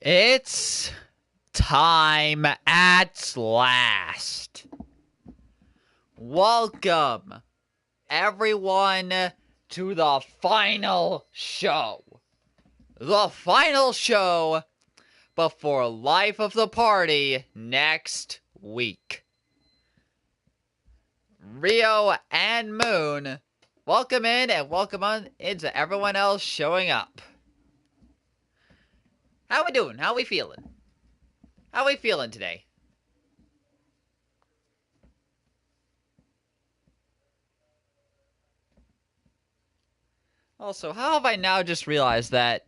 It's time at last. Welcome, everyone, to the final show. The final show before Life of the Party next week. Rio and Moon, welcome in and welcome on into everyone else showing up. How we doing? How we feeling? How we feeling today? Also, how have I now just realized that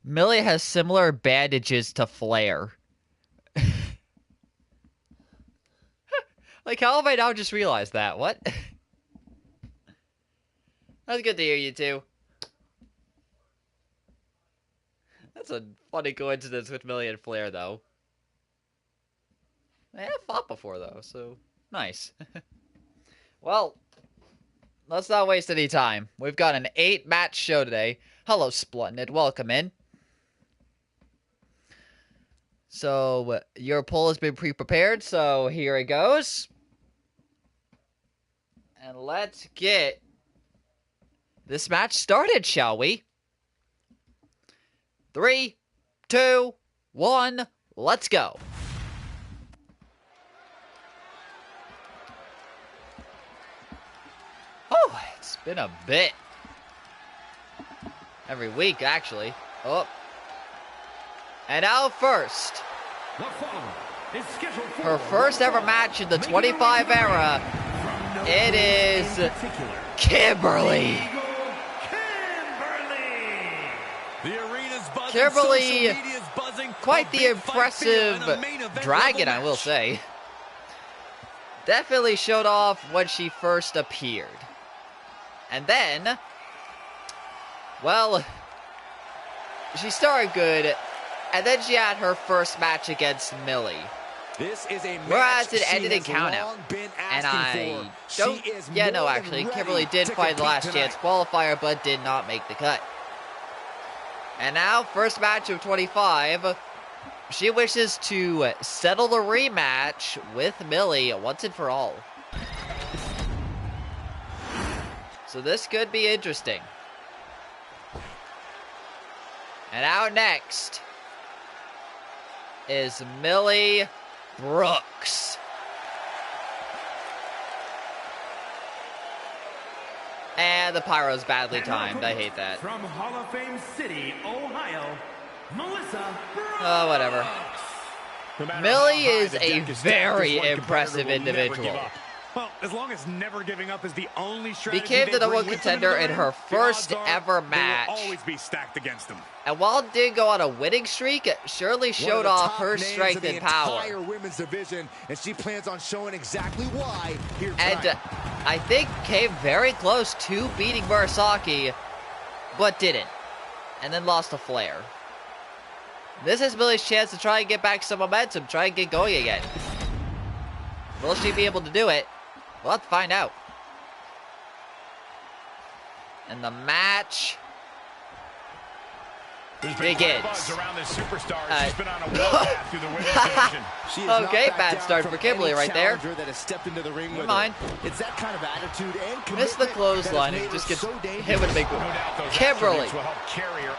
Millie has similar bandages to Flair? Like, how have I now just realized that? What? That's good to hear you two. That's a funny coincidence with Millie and Flair, though. They have fought before, though, so nice. Well, let's not waste any time. We've got an 8-match show today. Hello, Splendid. Welcome in. So, your poll has been pre-prepared, so here it goes. And let's get this match started, shall we? 3, 2, 1, let's go. Oh, it's been a bit. Every week, actually. Oh. And now first. Her first ever match in the 25 era. It is Kimberly. Kimberly, quite the impressive dragon, I will say. Definitely showed off when she first appeared. And then, well, she started good, and then she had her first match against Millie. This is a whereas it ended in countout. And I don't, yeah, no, actually, Kimberly did find the last chance qualifier, but did not make the cut. And now, first match of 25, she wishes to settle the rematch with Millie once and for all. So this could be interesting. And out next is Millie Brooks. And the pyro's badly timed. I hate that. From Hall of Fame City, Ohio, Melissa Brooks. Oh, whatever. Millie is a very impressive individual. Well, as long as never giving up is the only strategy, became the number one contender in her first ever match. Always be stacked against them. And while it did go on a winning streak, it surely showed off her strength and power. Women's division, and she plans on showing exactly why here tonight. And I think came very close to beating Murasaki, but didn't. And then lost to Flair. This is Millie's chance to try and get back some momentum, try and get going again. Will she be able to do it? We'll have to find out. And the match begins. Okay, bad start for Kimberly right there. Never mind. It's that kind of attitude and missed the clothesline and just gets hit with a big one. Kimberly,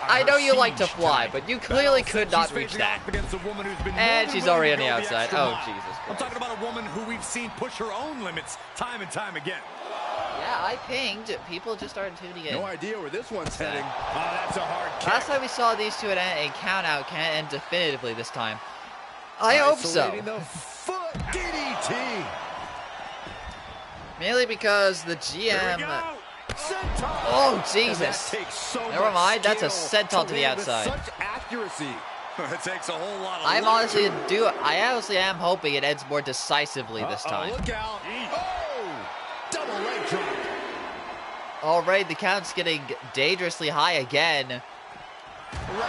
I know you like to fly, but you clearly could not reach that. And she's already on the outside. Oh, Jesus Christ. I'm talking about a woman who we've seen push her own limits time and time again. Yeah, I pinged. People just started tuning in. No idea where this one's heading. Oh, that's a hard kick. Last time we saw these two in count out can end definitively this time. I hope so. The foot DDT. Mainly because the GM. Oh Jesus! Never mind. That's a senton to the outside. Such accuracy. It takes a whole lot of I honestly am hoping it ends more decisively this time. Look out. Oh! Double leg drop. Alright, the count's getting dangerously high again.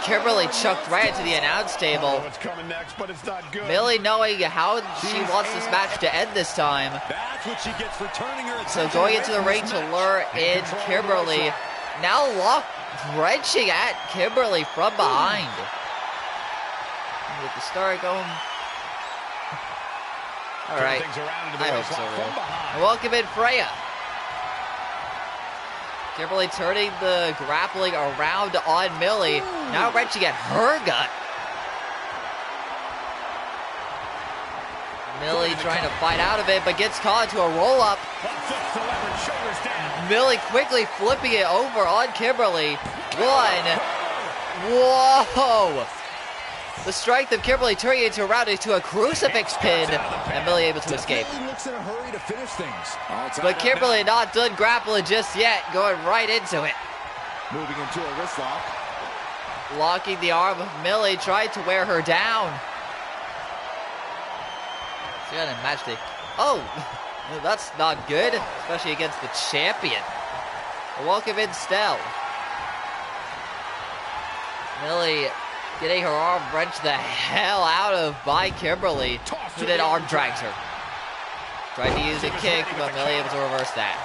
Kimberly chucked right into the announce table. What's coming next, but it's not good. Millie knowing how she wants this match to end this time. That's what she gets for turning her So going into the ring to lure in Kimberly. Now wrenching at Kimberly from behind. Get the start going. All right. I hope so. Really. Welcome in, Freya. Kimberly turning the grappling around on Millie. Now wrenching at her gut. Millie trying to fight out of it, but gets caught into a roll-up. Millie quickly flipping it over on Kimberly. One. Whoa! The strength of Kimberly turning into a round into a crucifix pin, and Millie able to escape. Looks in a hurry to finish things. But Kimberly not done grappling just yet, going right into it. Moving into a wrist lock. Locking the arm of Millie, trying to wear her down. She got a match day. Oh, that's not good, especially against the champion. Welcome in, Stell. Millie getting her arm wrenched the hell out of by Kimberly, who then arm drags her. Tried to use a kick, but Millie able to reverse that.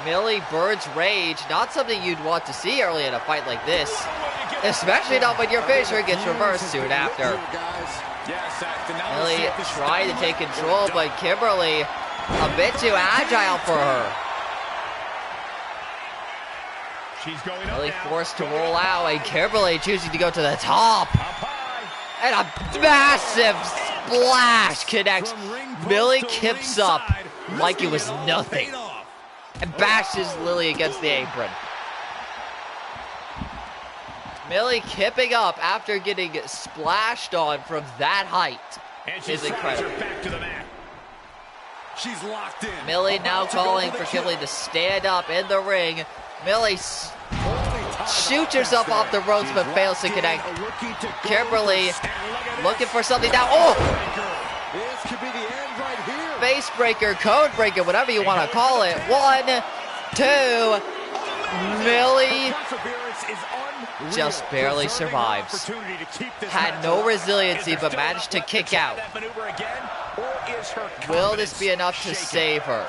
Millie burns rage, not something you'd want to see early in a fight like this, especially not when your finisher gets reversed soon after. Millie tried to take control, but Kimberly a bit too agile for her. Millie forced to roll out, and Kimberly choosing to go to the top. And a massive splash connects. Millie kips up like it was nothing and bashes Lily against the apron. Millie kipping up after getting splashed on from that height is incredible. She's locked in. Millie now calling for Kimberly to stand up in the ring. Millie shoots herself off the ropes but fails to connect. Kimberly looking for something now. Oh! This could be the end right here. Face breaker, code breaker, whatever you want to call it. 1, 2. Millie just barely survives. Had no resiliency but managed to kick out. Will this be enough to save her?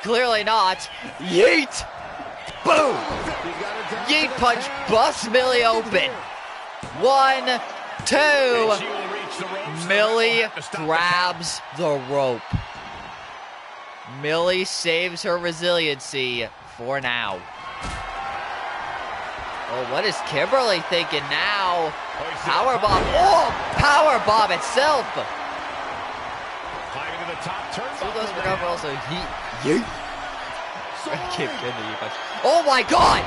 Clearly not. Yeet! Boom! Yeet punch busts Millie open. 1, 2. Millie grabs the rope. Millie saves her resiliency for now. Oh, what is Kimberly thinking now? Powerbomb. Oh, powerbomb itself. Climbing to the top turn. So those for cover also. Yeet. Oh my God!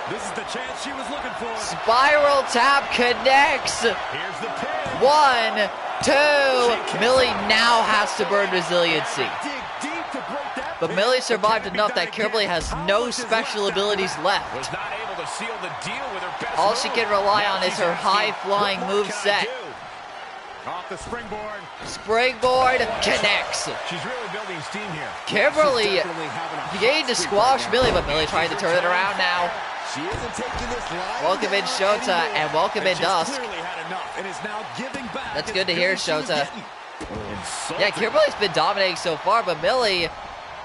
This is the chance she was looking for. Spiral tap connects. Here's the pin. 1, 2. Millie now has to burn resiliency. But Millie survived enough that Kimberly has no special abilities left. Was not able to seal the deal with her best All she can rely on is her high-flying move set. Off the springboard. Springboard connects. She's really building steam here. Kimberly beginning to squash Millie, but Millie trying to turn it around now. She isn't taking this line. Welcome in Shota and welcome in Dusk. That's good to hear, Shota. Yeah, Kimberly's been dominating so far, but Millie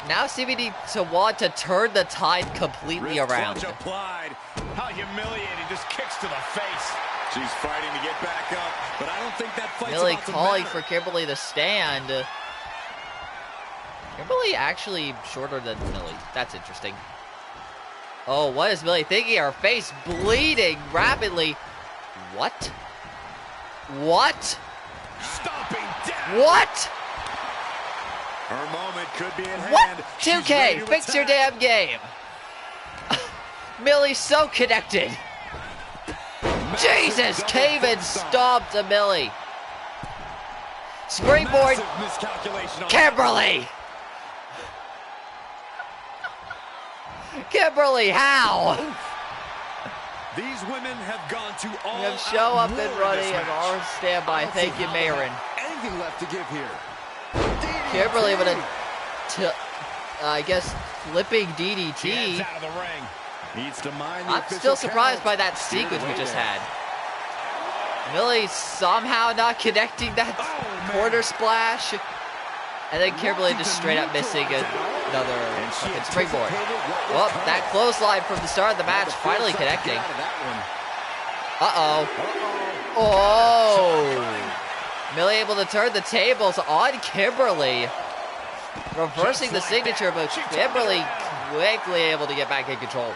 now seeming to want to turn the tide completely around. Applied. How humiliating, just kicks to the face. She's fighting to get back up, but I don't think that fight's Millie about to calling matter. for Kimberly to stand. Kimberly actually shorter than Millie. That's interesting. Oh, what is Millie thinking? Her face bleeding rapidly. What? What? Stomping down. What? Her moment could be at What? hand. 2K, fix your damn game. Millie's so connected. Jesus, Cave-in stomped to Millie. Springboard, Kimberly. Kimberly, how? These women have gone to all We have show up and running and match. on standby. Thank you, Mayron. Anything left to give here. Kimberly with a, I guess, flipping DDT. She heads out of the ring. Needs to mind the I'm still official surprised count. by that sequence we just had. Millie somehow not connecting that corner splash. And then Kimberly just straight up missing another fucking springboard. Well, that clothesline from the start of the match finally connecting. Uh-oh. Oh. Millie able to turn the tables on Kimberly. Reversing the signature, but Kimberly quickly able to get back in control.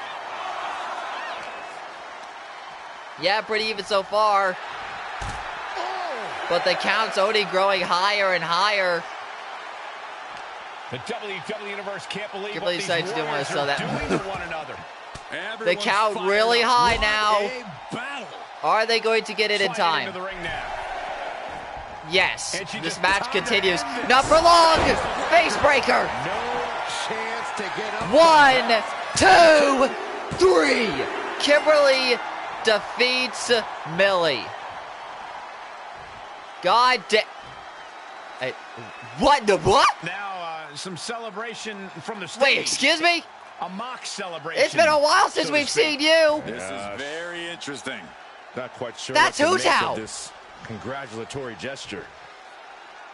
Yeah, pretty even so far. But the count's only growing higher and higher. The WWE Universe can't believe Kimberly decides she didn't want to sell that. doing to one another. The count really high now. Are they going to get it in time? Yes. This match continues. Not for long. Face breaker. No chance to get up. 1, 2, 3. Kimberly defeats Millie. God damn. What the what? Now, some celebration from the stage. Wait, excuse me? A mock celebration. It's been a while since we've seen you. This is very interesting. Not quite sure. That's what to make Hu-Tao. of this congratulatory gesture.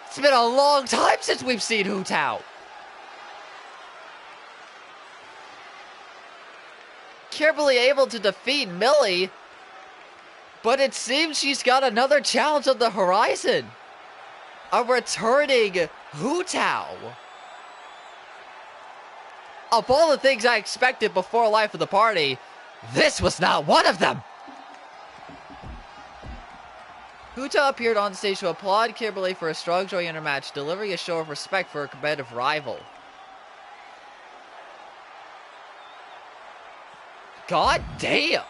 It's been a long time since we've seen Hu-Tao. Kimberly able to defeat Millie, but it seems she's got another challenge on the horizon. A returning Hu-Tao. Of all the things I expected before Life of the Party, this was not one of them. Hu-Tao appeared on stage to applaud Kimberly for a strong showing in her match, delivering a show of respect for her competitive rival. God damn!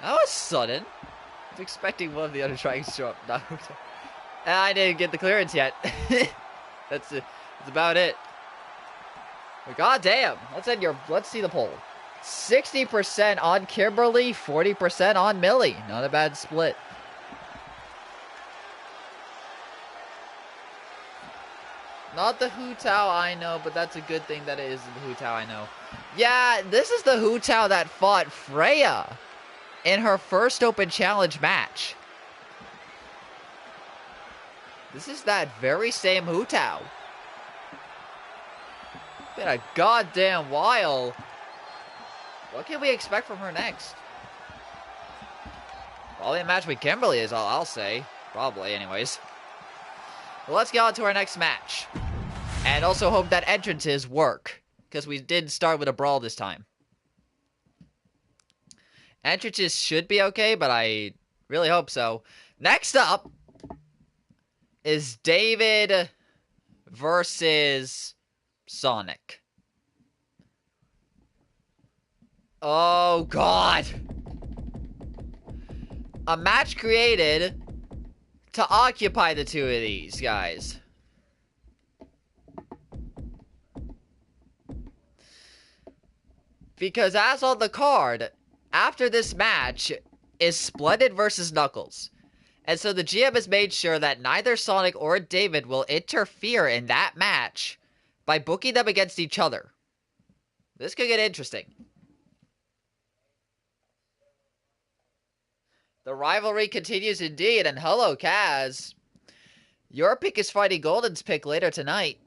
That was sudden. I was expecting one of the other trying to show up. No, I didn't get the clearance yet. That's about it. But god damn! Let's see the poll. 60% on Kimberly, 40% on Millie. Not a bad split. Not the Hu-Tao I know, but that's a good thing that it is the Hu-Tao I know. Yeah, this is the Hu-Tao that fought Freya in her first Open Challenge match. This is that very same Hu-Tao. Been a goddamn while. What can we expect from her next? Probably a match with Kimberly is all I'll say. Probably, anyways. Well, let's get on to our next match. And also hope that entrances work. Because we did start with a brawl this time. Entrances should be okay, but I really hope so. Next up is David versus Sonic. Oh, God. A match created to occupy the two of these guys. Because as on the card, after this match is Splendid versus Knuckles. And so the GM has made sure that neither Sonic or David will interfere in that match by booking them against each other. This could get interesting. The rivalry continues indeed, and hello, Kaz. Your pick is fighting Golden's pick later tonight.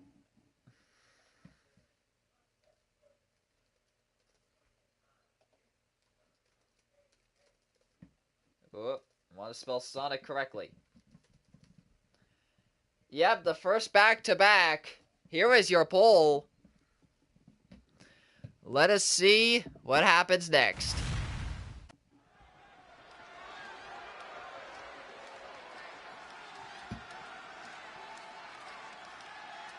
Oh, I want to spell Sonic correctly. Yep, the first back-to-back. Here is your poll. Let us see what happens next.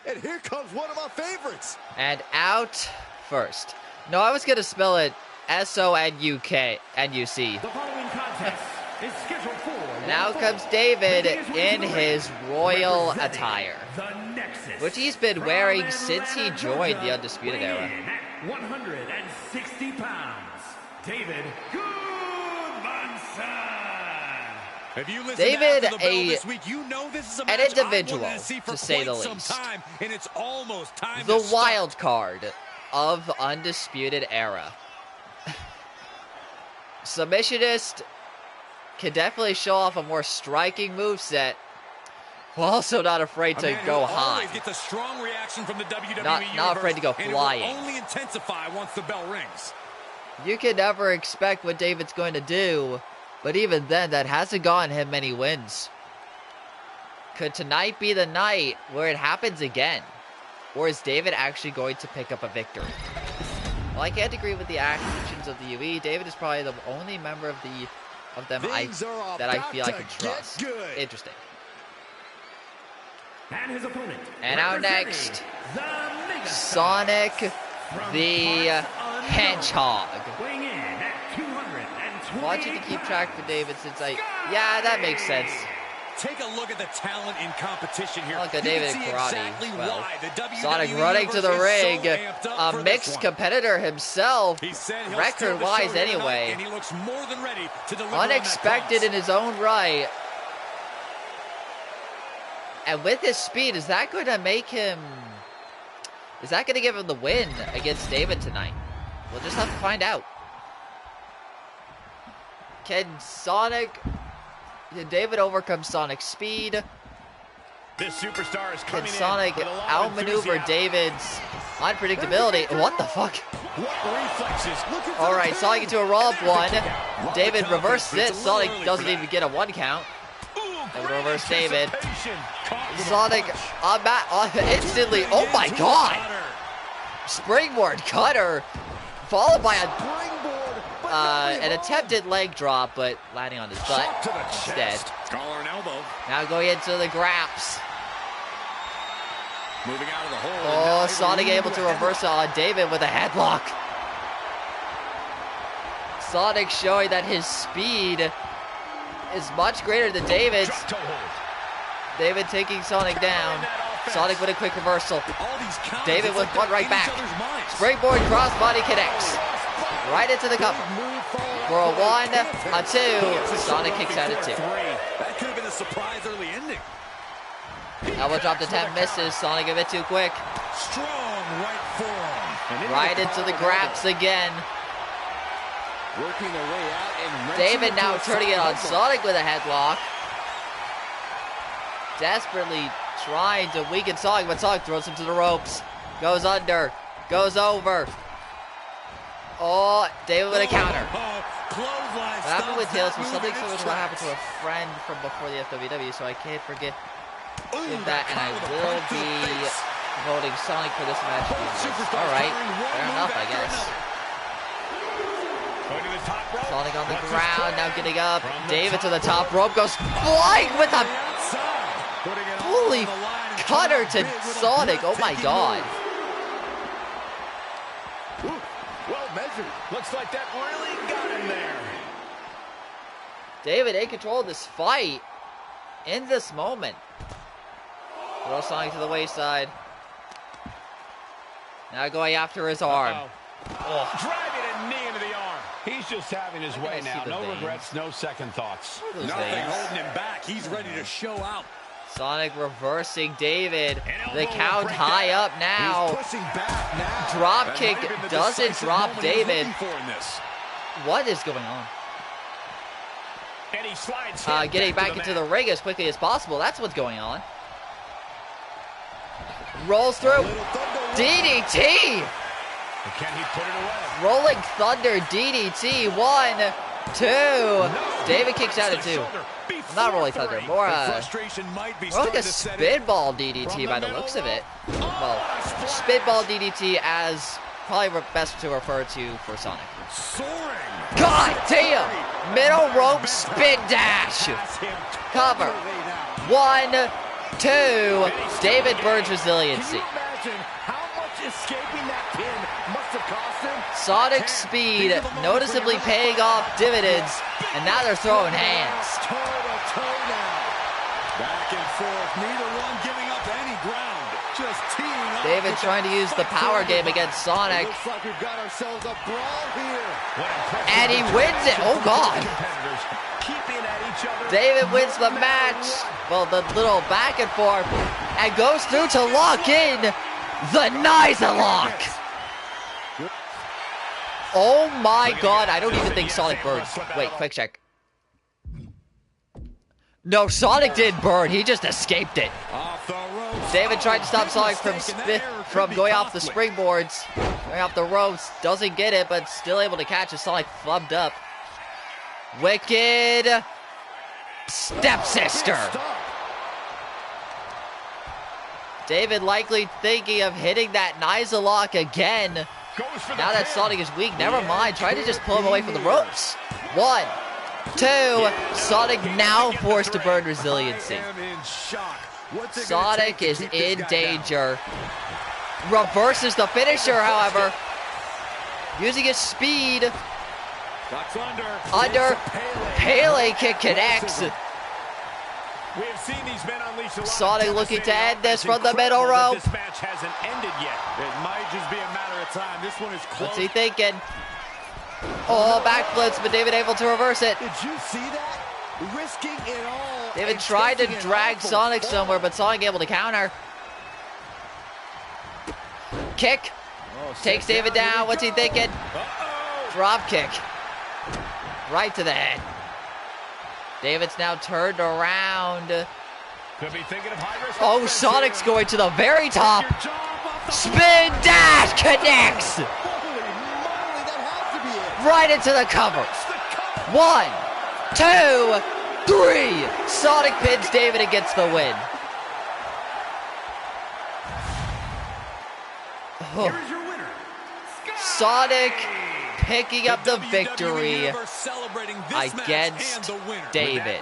And here comes one of my favorites. And out first. No, I was going to spell it S-O-N-U-K, N-U-C. The following contest is scheduled for... And out comes David in his royal attire, which he's been wearing since he joined the Undisputed Era. 160 pounds, David If you listen David, to the bell this week, you know this is a match an individual, I wanted to see for to say the quite least. some time, and it's almost time The to start. wild card of Undisputed Era. Submissionist can definitely show off a more striking moveset, while also not afraid to go high. Always gets a strong reaction from the WWE Not Universe, afraid to go and flying. it will only intensify once the bell rings. You can never expect what David's going to do, but even then, that hasn't gotten him many wins. Could tonight be the night where it happens again? Or is David actually going to pick up a victory? Well, I can't agree with the actions of the UE. David is probably the only member of them that I feel I can trust. Interesting. And his opponent. And out next, Sonic the Hedgehog. Weighing in at 220. Watching to keep track for David since yeah, that makes sense. Take a look at the talent in competition here. Look at David in karate exactly as well. WWE Sonic running to the ring. So A mixed competitor himself. Record-wise anyway. And he looks more than ready to deliver. Unexpected in his own right. And with his speed, is that going to make him... Is that going to give him the win against David tonight? We'll just have to find out. Can David overcome Sonic's speed? This superstar is Can coming Sonic outmaneuver David's unpredictability? What the fuck? Alright, Sonic into a roll-up one. David reverses it. Sonic doesn't even get a one count. David reverse David. Sonic instantly. Oh my god! Springboard cutter. Followed by an attempted leg drop, but landing on his butt instead. Now going into the graps. Moving out of the hole. Oh, Sonic able to reverse it on David with a headlock. Sonic showing that his speed is much greater than David's. David taking Sonic down. Sonic with a quick reversal. David with one right back. Springboard crossbody connects. Right into the cover. For a 1, a 2. Sonic kicks out at 2. That could have been a surprise early ending. Elbow drop to 10 misses. Sonic a bit too quick. Strong right forearm. Right into the graps again. Working their way out and David now turning it on Sonic with a headlock. Desperately trying to weaken Sonic, but Sonic throws him to the ropes. Goes under. Goes over. Oh, David with a counter. What happened with Tails was something similar to what happened to a friend from before the FWW, so I can't forget that, and I will be voting Sonic for this match. Alright, fair enough, I guess. Sonic on the ground, now getting up. David to the top rope, goes flying with a holy cutter to Sonic. Oh my god. Well measured. Looks like that really got him there. David in control of this fight in this moment. Throw Sonic to the wayside. Now going after his arm. Driving a knee into the arm. He's just having his way now. No regrets, no second thoughts. Nothing holding him back. He's ready to show out. Sonic reversing David. The count high up now. He's pushing back now. Drop kick doesn't drop David. What is going on? And he slides getting back into the ring as quickly as possible. That's what's going on. Rolls through. DDT. Can he put it away? Rolling Thunder DDT. 1, 2. David kicks out at 2. Not Rolling Thunder. More like a spitball DDT by the looks of it. Well, spitball DDT as probably best to refer to for Sonic. God damn! Middle rope spin dash. Cover. 1, 2. David Bird's resiliency. Sonic's speed noticeably paying off dividends, and now they're throwing hands. Back and forth, neither one giving up any ground. Just teeing up. David trying to use the power game against Sonic. Looks like we've got ourselves a brawl here. And he wins it. Oh god. David wins the match. Well, the little back and forth, and goes through to lock in the Nice-a-Lock. Oh my god, I don't even think Sonic burned. Wait, quick check. No, Sonic didn't burn, he just escaped it. David tried to stop Sonic from going off the springboards, going off the ropes. Doesn't get it, but still able to catch it. Sonic flubbed up. Wicked stepsister. David likely thinking of hitting that Niza lock again. Now that Sonic is weak, never mind. Try to just pull him away from the ropes. 1, 2. Sonic now forced to burn resiliency. Sonic is in danger. Reverses the finisher, however. Using his speed. Under. Pele kick connects. We have seen these men unleash a lot. Sonic looking to end this from the middle rope. This match hasn't ended yet. It might just be a matter of time. This one is close. What's he thinking? Oh, backflips, but David able to reverse it. Did you see that? Risking it all. David tried to drag Sonic somewhere, but Sonic able to counter. Kick. Takes David down. What's he thinking? Drop kick. Right to the head. David's now turned around. Could be thinking of high risk. Oh, Sonic's going to the very top. Spin dash connects. Holy moly, that has to be it. Right into the cover. 1, 2, 3. Sonic pins David and gets the win. Oh. Here is your winner, Sonic picking up the victory against David.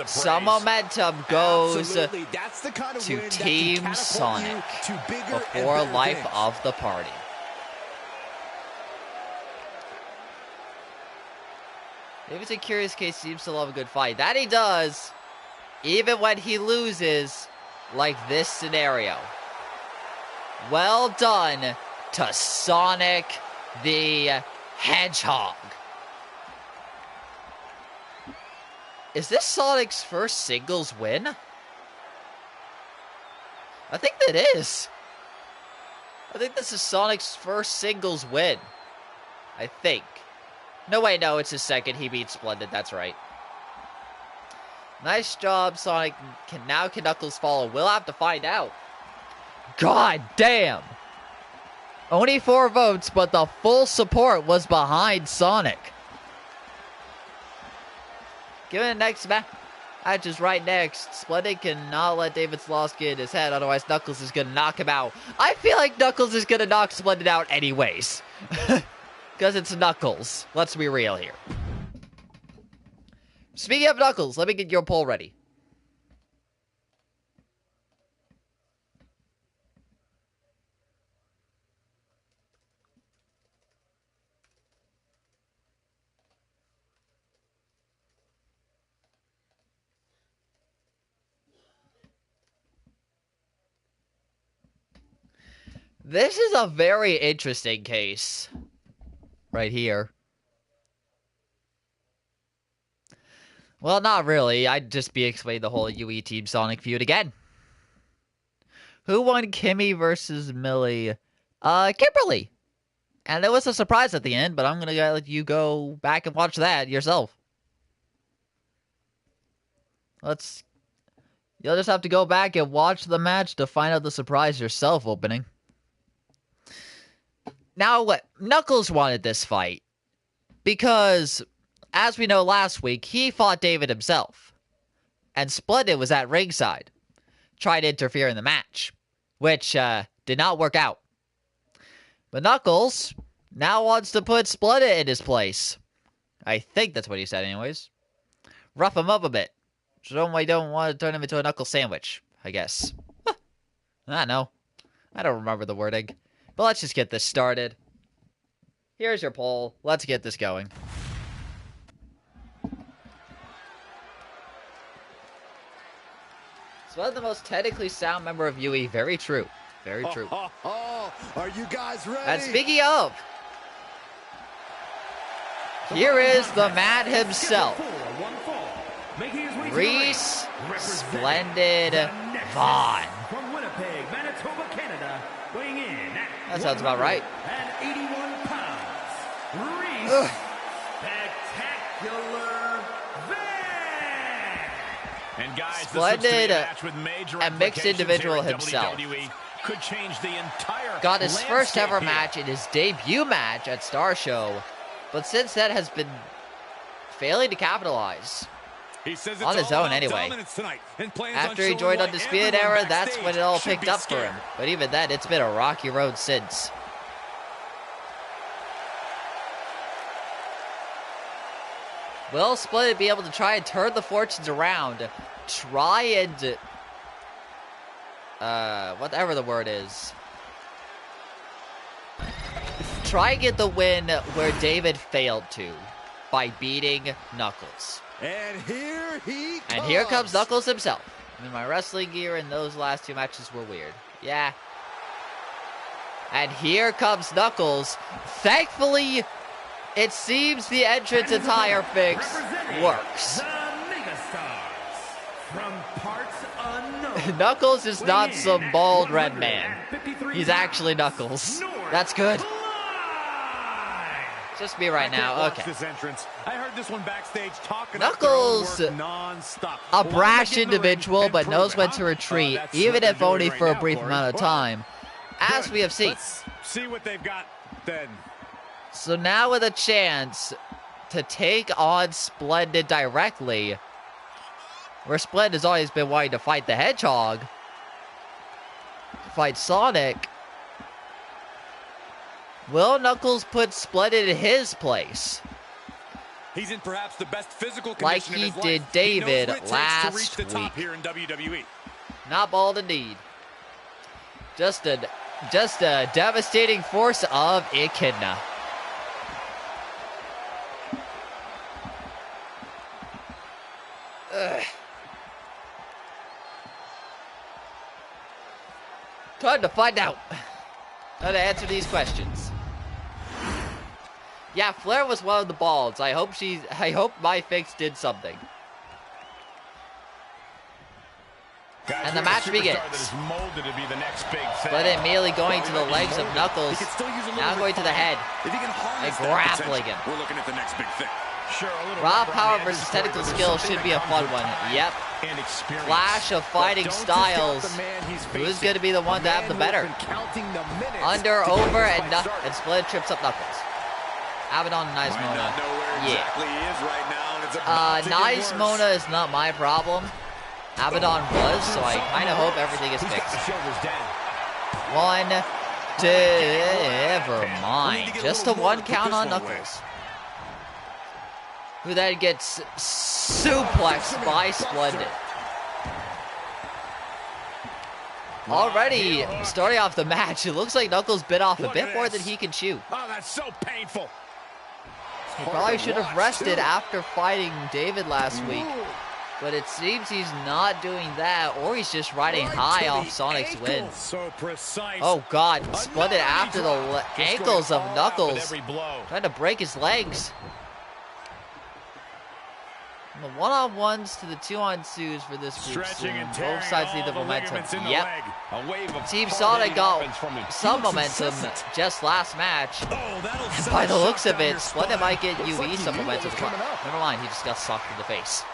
Some momentum goes to Team Sonic before life of the party. David's a curious case, seems to love a good fight. That he does, even when he loses, like this scenario. Well done to Sonic the Hedgehog. Is this Sonic's first singles win? I think that is. I think this is Sonic's first singles win. I think. No, wait, no, it's his second. He beat Splendid, that's right. Nice job, Sonic. Can Knuckles follow? We'll have to find out. God damn. Only 4 votes, but the full support was behind Sonic. Given the next match is right next. Splendid cannot let David's loss get in his head, otherwise Knuckles is going to knock him out. I feel like Knuckles is going to knock Splendid out anyways. Because it's Knuckles. Let's be real here. Speaking of Knuckles, let me get your poll ready. This is a very interesting case. Right here. Well, not really. I'd just be explaining the whole UE Team Sonic feud again. Who won Kimmy versus Millie? Kimberly. And it was a surprise at the end, but I'm going to let you go back and watch that yourself. You'll just have to go back and watch the match to find out the surprise yourself opening. Now, Knuckles wanted this fight because, as we know last week, he fought David himself. And Splendid was at ringside, tried to interfere in the match, which did not work out. But Knuckles now wants to put Splendid in his place. I think that's what he said anyways. Rough him up a bit. So I don't want to turn him into a knuckle sandwich, I guess. Huh. I don't know. I don't remember the wording. But let's just get this started. Here's your poll. Let's get this going. It's one of the most technically sound member of UE. Very true. Very true. Are you guys ready? And speaking of, here is the man himself. Reese Splendid Vaughn. From Winnipeg, Manitoba, Canada, weighing in at That sounds about right. 81 pounds. Reese Spectacular Van. And And guys, Splendid and mixed individual himself. Could change the entire got his first ever here. match in his debut match at Star Show, but since then has been failing to capitalize. He says on his own anyway. After he joined Undisputed Era, that's when it all picked up for him. But even then, it's been a rocky road since. Will Splendid be able to try and turn the fortunes around? Try and... whatever the word is. Try and get the win where David failed to by beating Knuckles. And here he comes. And here comes Knuckles himself. I mean, my wrestling gear in those last two matches were weird. Yeah. And here comes Knuckles. Thankfully, it seems the entrance attire fix works. The Megastars from parts unknown. Knuckles is not some bald red man. He's actually Knuckles. That's good. Just me right now. Okay. This entrance. I heard this one backstage talking Knuckles, non-stop. a brash individual, but knows when to retreat, even if only for a brief amount of time, as we have seen. Let's see what they've got then. So now with a chance to take on Splendid directly, where Splendid has always been wanting to fight the Hedgehog, fight Sonic. Will Knuckles put Splendid in his place? He's in perhaps the best physical like condition he of his did life. David He knows what it takes last to reach the top week. here in WWE. Not bald indeed. Just a devastating force of Echidna. Ugh. Time to find out how to answer these questions. Yeah, Flair was one of the balds. I hope my fix did something. And the match begins. But immediately going to the legs of Knuckles. Now going to the head. And grappling him. We're looking at the next big thing. Raw power versus technical skill should be a fun one. Yep. Clash of fighting styles. Who's going to be the one to have the better? Under, over, and Splendid trips up Knuckles. Abaddon and Nice Mona. Yeah. Nice Mona is not my problem. Abaddon was, so I kind of hope everything is fixed. 1, 2, never mind. Just a 1 count on Knuckles. Who then gets suplexed by Splendid. Already starting off the match, it looks like Knuckles bit off a bit more than he can chew. Oh, that's so painful. He probably should have rested after fighting David last week. But it seems he's not doing that, or he's just riding high off Sonic's win. So precise. Oh God, Splendid after the ankles of Knuckles. Trying to break his legs. From the 1-on-1s to the 2-on-2s for this group soon. Both sides need the momentum. Yep. Team Sonic got some momentum just last match. And by the looks of it, Splendid might get UE some momentum. Never mind, he just got socked in the face.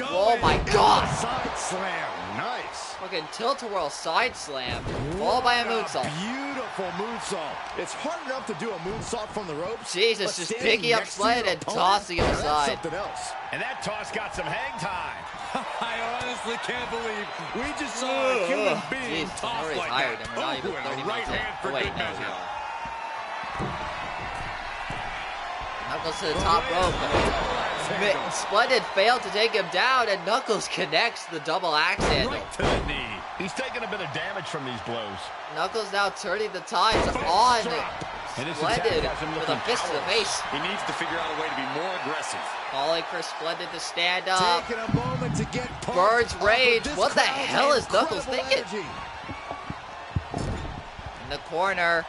Oh my God! Side slam, nice. Fucking tilt-a-whirl side slam, followed by a moonsault. Beautiful moonsault. It's hard enough to do a moonsault from the ropes. Jesus, just picking up Splendid and tossing him aside. Something else. And that toss got some hang time. I honestly can't believe we just saw a human being Jeez, tossed I'm already like tired, that. and we're not even 30 minutes in. Oh wait, no, we are. Knuckles to the top rope. Splendid failed to take him down, and Knuckles connects the double axe handle. Right to the knee. He's taking a bit of damage from these blows. Knuckles now turning the tides on Splendid with a fist to the face. He needs to figure out a way to be more aggressive. Calling for Splendid to stand up. Taking a moment to get Bird's rage. What the hell is Knuckles thinking? Energy. In the corner.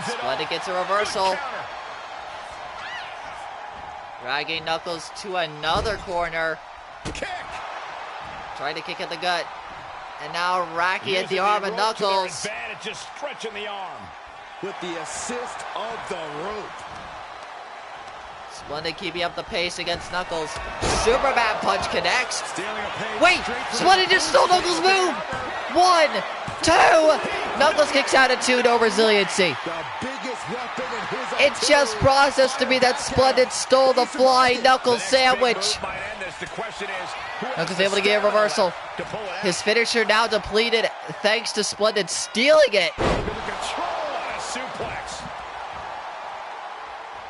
Splendid gets a reversal. Dragging Knuckles to another corner. Kick. Trying to kick at the gut. And now Rocky at the arm of Knuckles. Just stretching the arm. With the assist of the rope. Splendid keeping up the pace against Knuckles. Superman punch connects. Wait, Splendid just stole Knuckles' move. 1, 2. Knuckles kicks out at 2, no resiliency. It just processed to me that Splendid stole the flying Knuckles sandwich. Knuckles able to get a reversal. His finisher now depleted thanks to Splendid stealing it.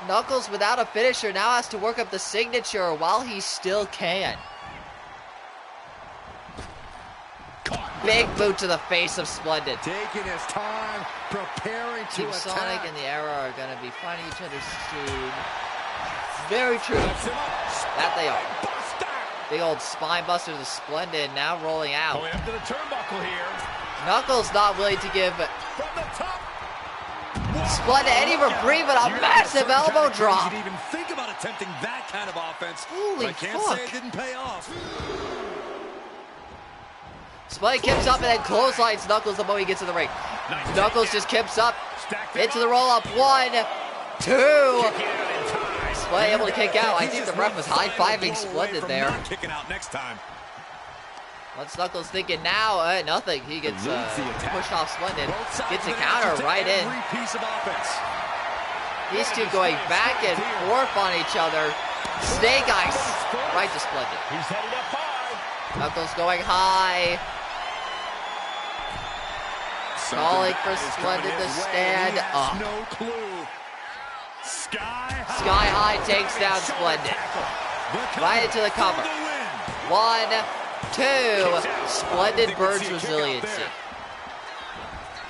Knuckles, without a finisher, now has to work up the signature while he still can. Big boot to the face of Splendid. Taking his time, preparing to attack. Sonic and the Era are going to be finding each other soon. Very true. That they are. Big old spine buster to Splendid, now rolling out. Going up to the turnbuckle here. Knuckles not willing to give From the top. Splendid any reprieve, but a massive elbow drop. You even think about attempting that kind of offense. Holy I can't fuck. say it didn't pay off. Splendid kips up and then clotheslines Knuckles the moment he gets in the ring. Knuckles just kips up into the roll-up. 1, 2. Splendid able to kick out. I think the ref was high-fiving Splendid there. Kicking out next time. What's Knuckles thinking now? Nothing. He gets pushed off Splendid. Gets a counter right in. These two going back and forth on each other. Snake Eyes right to Splendid. He's headed up high. Knuckles going high. Calling for Splendid to stand up. No clue. Sky High takes down Splendid. Right into the cover. 1, 2. Splendid burns resiliency.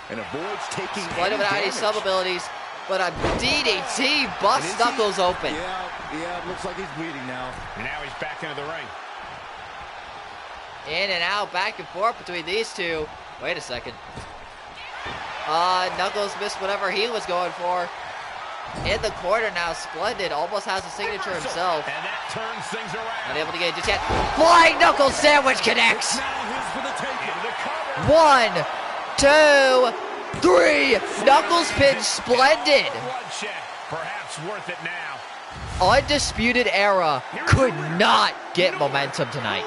And avoids taking Splendid without any sub abilities, but a DDT busts Knuckles open. Yeah, it looks like he's bleeding now. And now he's back into the ring. In and out, back and forth between these two. Wait a second. Knuckles missed whatever he was going for. In the corner now, Splendid almost has a signature himself. And that turns things around. Not able to get it just yet. Flying Knuckles sandwich connects. 1, 2, 3. Knuckles pins Splendid. Perhaps worth it now. Undisputed Era could not get momentum tonight.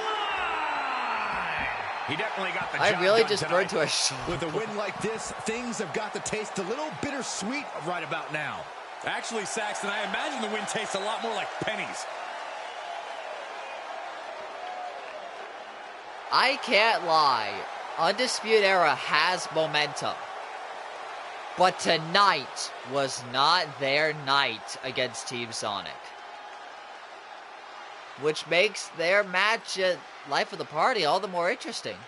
He definitely got the I job really done just tonight. burned to a show. With a win like this, things have got to taste a little bittersweet right about now. Actually, Saxton, I imagine the win tastes a lot more like pennies. I can't lie. Undisputed Era has momentum. But tonight was not their night against Team Sonic. Which makes their match at Life of the Party all the more interesting.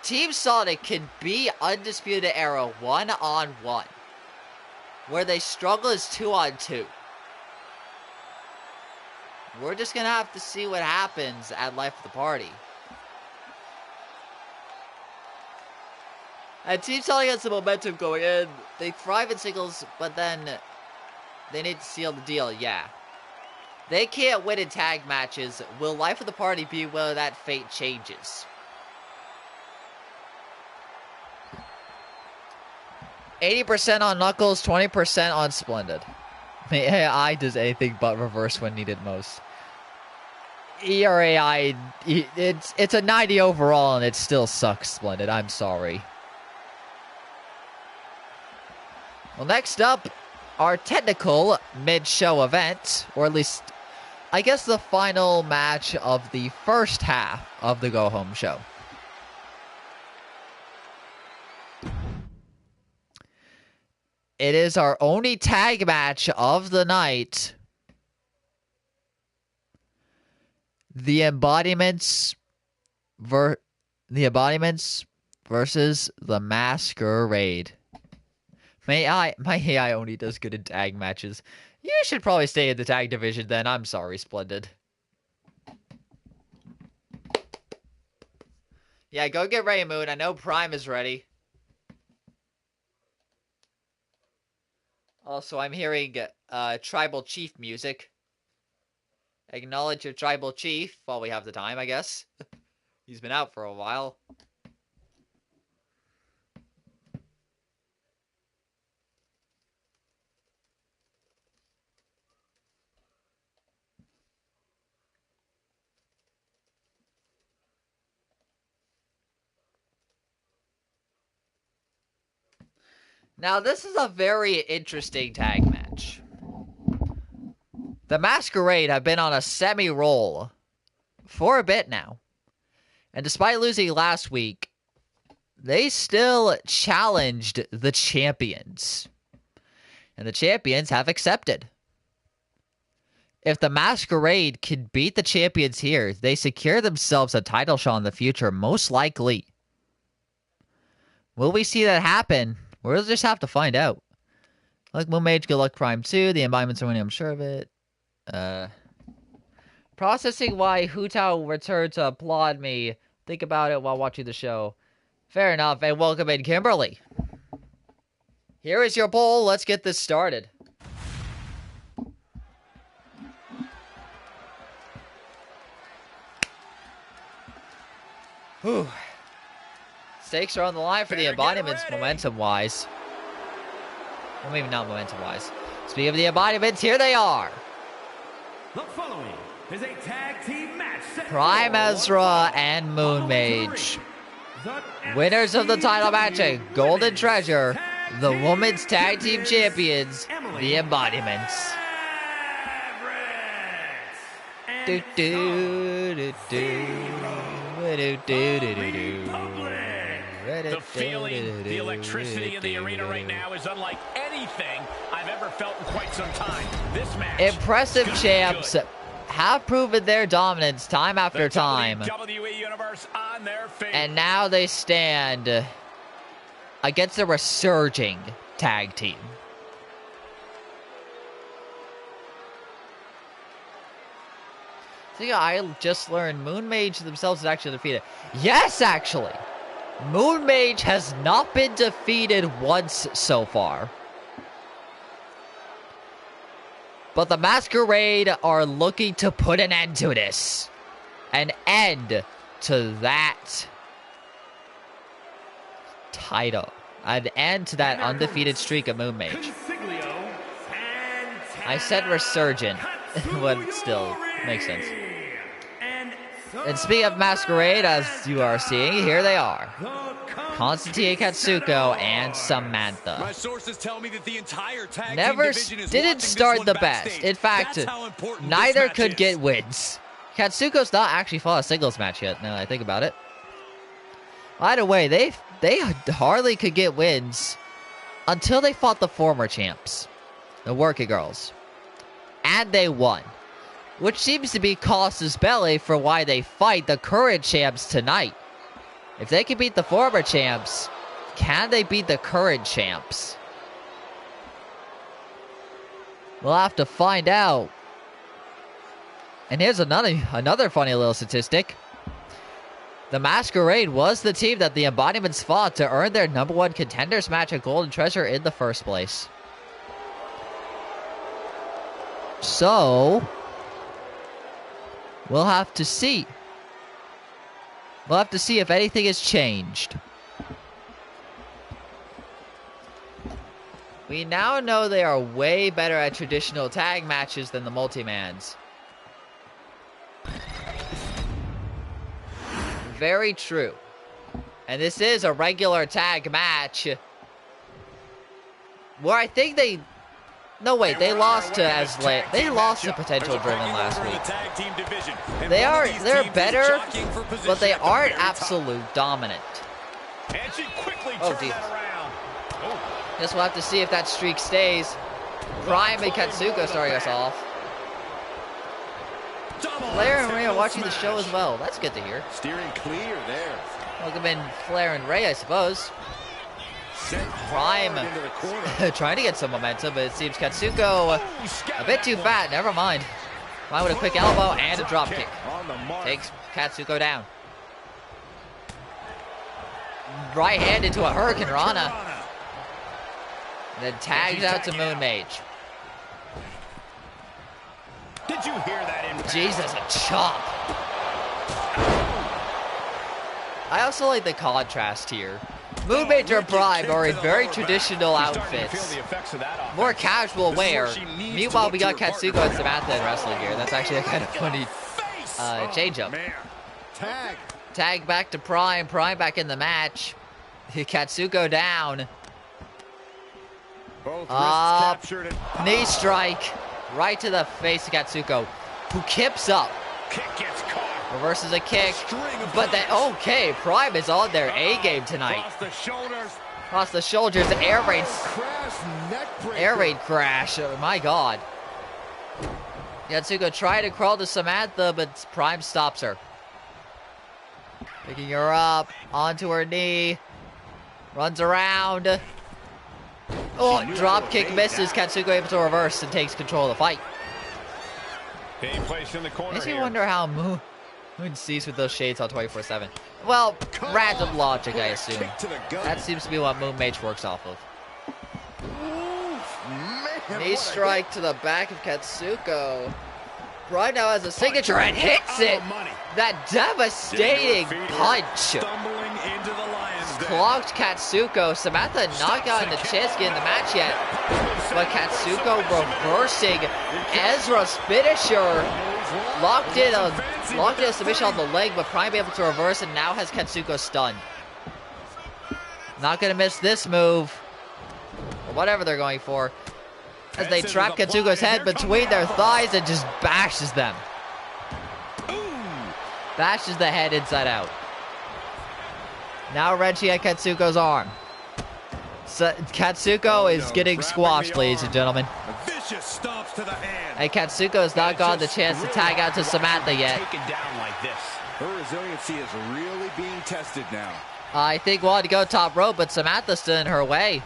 Team Sonic can be Undisputed Era 1-on-1. Where they struggle is 2-on-2. We're just going to have to see what happens at Life of the Party. And Team Sonic has some momentum going in. They thrive in singles, but then they need to seal the deal, yeah. They can't win in tag matches. Will Life of the Party be where that fate changes? 80% on Knuckles, 20% on Splendid. AI does anything but reverse when needed most. ERAI, it's a 90 overall and it still sucks, Splendid. I'm sorry. Well, next up, our technical mid-show event, or at least, I guess the final match of the first half of the go-home show. It is our only tag match of the night. The Embodiments versus the Masquerade. My AI only does good in tag matches. You should probably stay in the tag division then. I'm sorry, Splendid. Yeah, go get ready, Moon. I know Prime is ready. Also, I'm hearing Tribal Chief music. Acknowledge your Tribal Chief while we have the time, I guess. He's been out for a while. Now, this is a very interesting tag match. The Masquerade have been on a semi-roll for a bit now. And despite losing last week, they still challenged the champions. And the champions have accepted. If the Masquerade can beat the champions here, they secure themselves a title shot in the future, most likely. Will we see that happen? We'll just have to find out. Like Moon Mage, good luck Prime 2. The Embodiments are winning, I'm sure of it. Processing why Hu Tao returned to applaud me. Think about it while watching the show. Fair enough, and welcome in, Kimberly. Here is your poll. Let's get this started. Whew. Stakes are on the line for the Embodiments, momentum-wise. Well, maybe not momentum-wise. Speaking of the Embodiments, here they are. The following is a tag team match set Prime for Ezra and Moon Mage. Winners of the title match at Golden Treasure, the Women's Tag Team Champions, the Embodiments. Do do do do. The feeling, the electricity in the arena right now is unlike anything I've ever felt in quite some time. This match, impressive champs have proven their dominance time after time. WWE Universe on their feet. And now they stand against a resurging tag team. So yeah, I just learned Moon Mage themselves is actually defeated. Yes, actually! Moon Mage has not been defeated once so far. But the Masquerade are looking to put an end to this. An end to that title. An end to that undefeated streak of Moon Mage. I said resurgent, but still makes sense. And speaking of Masquerade, as you are seeing, here they are. Constantine Katsuko and Samantha. My sources tell me that the entire tag Never team division is didn't watching start this the one best. backstage. In fact, That's how important neither this match could is. get wins. Katsuko's not actually fought a singles match yet, now that I think about it. Either way, they hardly could get wins until they fought the former champs, the Working Girls. And they won. Which seems to be casus belli for why they fight the current champs tonight. If they can beat the former champs, can they beat the current champs? We'll have to find out. And here's another funny little statistic. The Masquerade was the team that the Embodiments fought to earn their #1 contenders match at Golden Treasure in the first place. So we'll have to see. We'll have to see if anything has changed. We now know they are way better at traditional tag matches than the multi-mans. Very true. And this is a regular tag match. Where I think they... No, wait, they lost to They lost to Potential Driven last week. They're better, but they aren't absolute dominant. And she quickly Oh, turned geez. that around. Oh. Guess we'll have to see if that streak stays. Prime and Katsuko starting us off. Flair and Ray are watching the show as well. That's good to hear. Steering clear there. Welcome in Flair and Ray, I suppose. Prime trying to get some momentum, but it seems Katsuko a bit too fat. Never mind. Prime with a quick elbow and a drop kick. Takes Katsuko down. Right hand into a Hurricane Rana. And then tags out to Moon Mage. Did you hear that impact? Jesus, a chop. I also like the contrast here. Moon Mage and Prime are in very traditional outfits. More casual wear. Meanwhile, we got Katsuko and Samantha in wrestling gear. That's actually a kind of funny change-up. Tag back to Prime. Prime back in the match. Katsuko down. Knee strike right to the face of Katsuko, who kips up. Kick gets caught. Reverses a kick, but then, okay, Prime is on their A-game tonight. Across the shoulders, air raid crash, oh my god. Katsuko tried to crawl to Samantha, but Prime stops her. Picking her up, onto her knee, runs around. Oh, drop kick misses, Katsuko able to reverse and takes control of the fight. Makes me wonder how Moon sees with those shades on 24/7. Well, random logic, I assume. That seems to be what Moon Mage works off of. Knee strike to the back of Katsuko. Prime now has a signature and hits it. That devastating punch. Clocked Katsuko. Samantha not gotten the chance to get in the match yet. But Katsuko reversing Ezra's finisher. Locked in a submission on the leg, but Prime able to reverse and now has Katsuko stunned. Not gonna miss this move. Or whatever they're going for. As they trap Katsuko's head between their thighs and just bashes them. Bashes the head inside out. Now wrenching at Katsuko's arm. So, Katsuko is getting squashed, ladies and gentlemen. And Katsuko has not gotten the chance to tag out to Samantha yet. Her resiliency is really being tested now. I think wanted to go top rope, but Samantha's still in her way.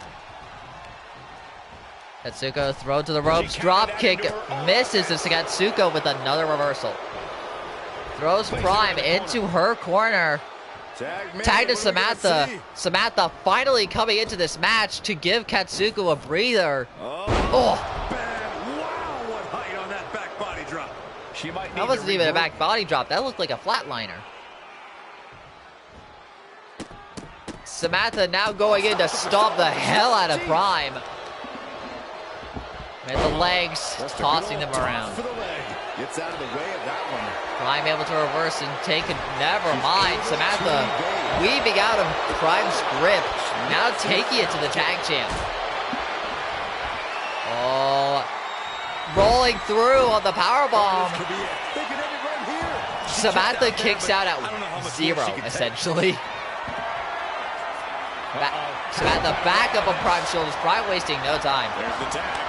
Katsuko thrown to the ropes, drop kick, misses as Katsuko with another reversal. Throws Prime into her corner. Tag to Samantha. Samantha finally coming into this match to give Katsuko a breather. Oh. Wow, what height on that back body drop. That wasn't even a back body drop. That looked like a flatliner. Samantha now going in to stomp the hell out of Prime. With the legs, tossing them around. Gets out of the way of that one. Prime able to reverse and take it. Never mind. Samantha weaving out of Prime's grip. Now taking it to the tag champ. Oh. Rolling through on the powerbomb. Samantha kicks out at 0, essentially. Samantha back up on Prime's shoulders. Prime wasting no time. There's the tag.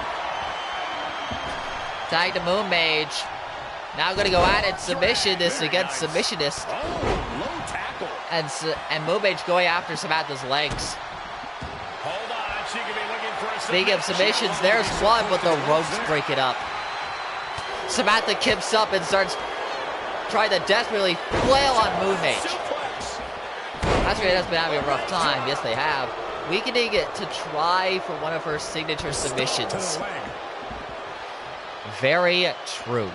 Tag to Moon Mage. Now going to go at it. Submissionist against submissionist. Low tackle. And Moon Mage going after Samantha's legs. Hold on, she could be looking for a Speaking of submissions, there's one, but the ropes break it up. Samantha kips up and starts trying to desperately flail on Moon Mage. Masquerade has been having a rough time. Yes, they have. Weakening it to try for one of her signature submissions. Very true.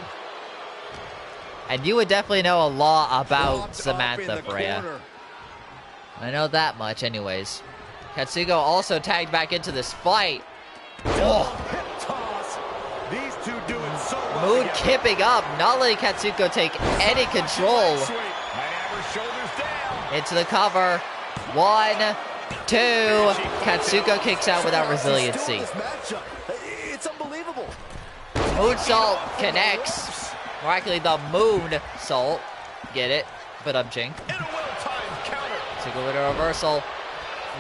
And you would definitely know a lot about Samantha, Freya. I know that much anyways. Katsuko also tagged back into this fight. Oh. Moon kipping up, not letting Katsuko take any control. Into the cover. 1, 2. Katsuko kicks out without resiliency. It's unbelievable. Moonsault connects. More accurately, the Moonsault. Get it? But I'm ching. Take a little reversal.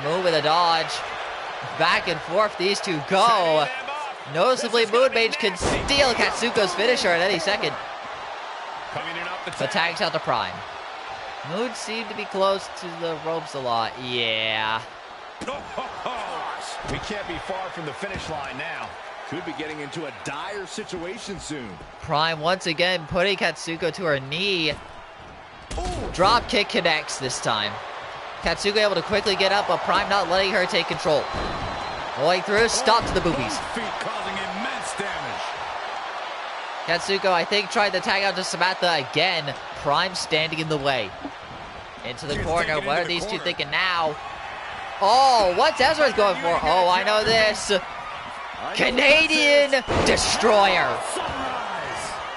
Moon with a dodge. Back and forth these two go. Noticeably, Moon Mage can steal Katsuko's finisher at any second. But tags out to Prime. Moon seemed to be close to the ropes a lot. Yeah. We can't be far from the finish line now. Could be getting into a dire situation soon. Prime once again putting Katsuko to her knee. Drop kick connects this time. Katsuko able to quickly get up, but Prime not letting her take control. Going through, stop to the boobies. Feet causing immense damage. Katsuko, I think, tried to tag out to Samantha again. Prime standing in the way. Into the corner. What are these two thinking now? Oh, what's Ezra's going for? Oh, I know this. Canadian Destroyer.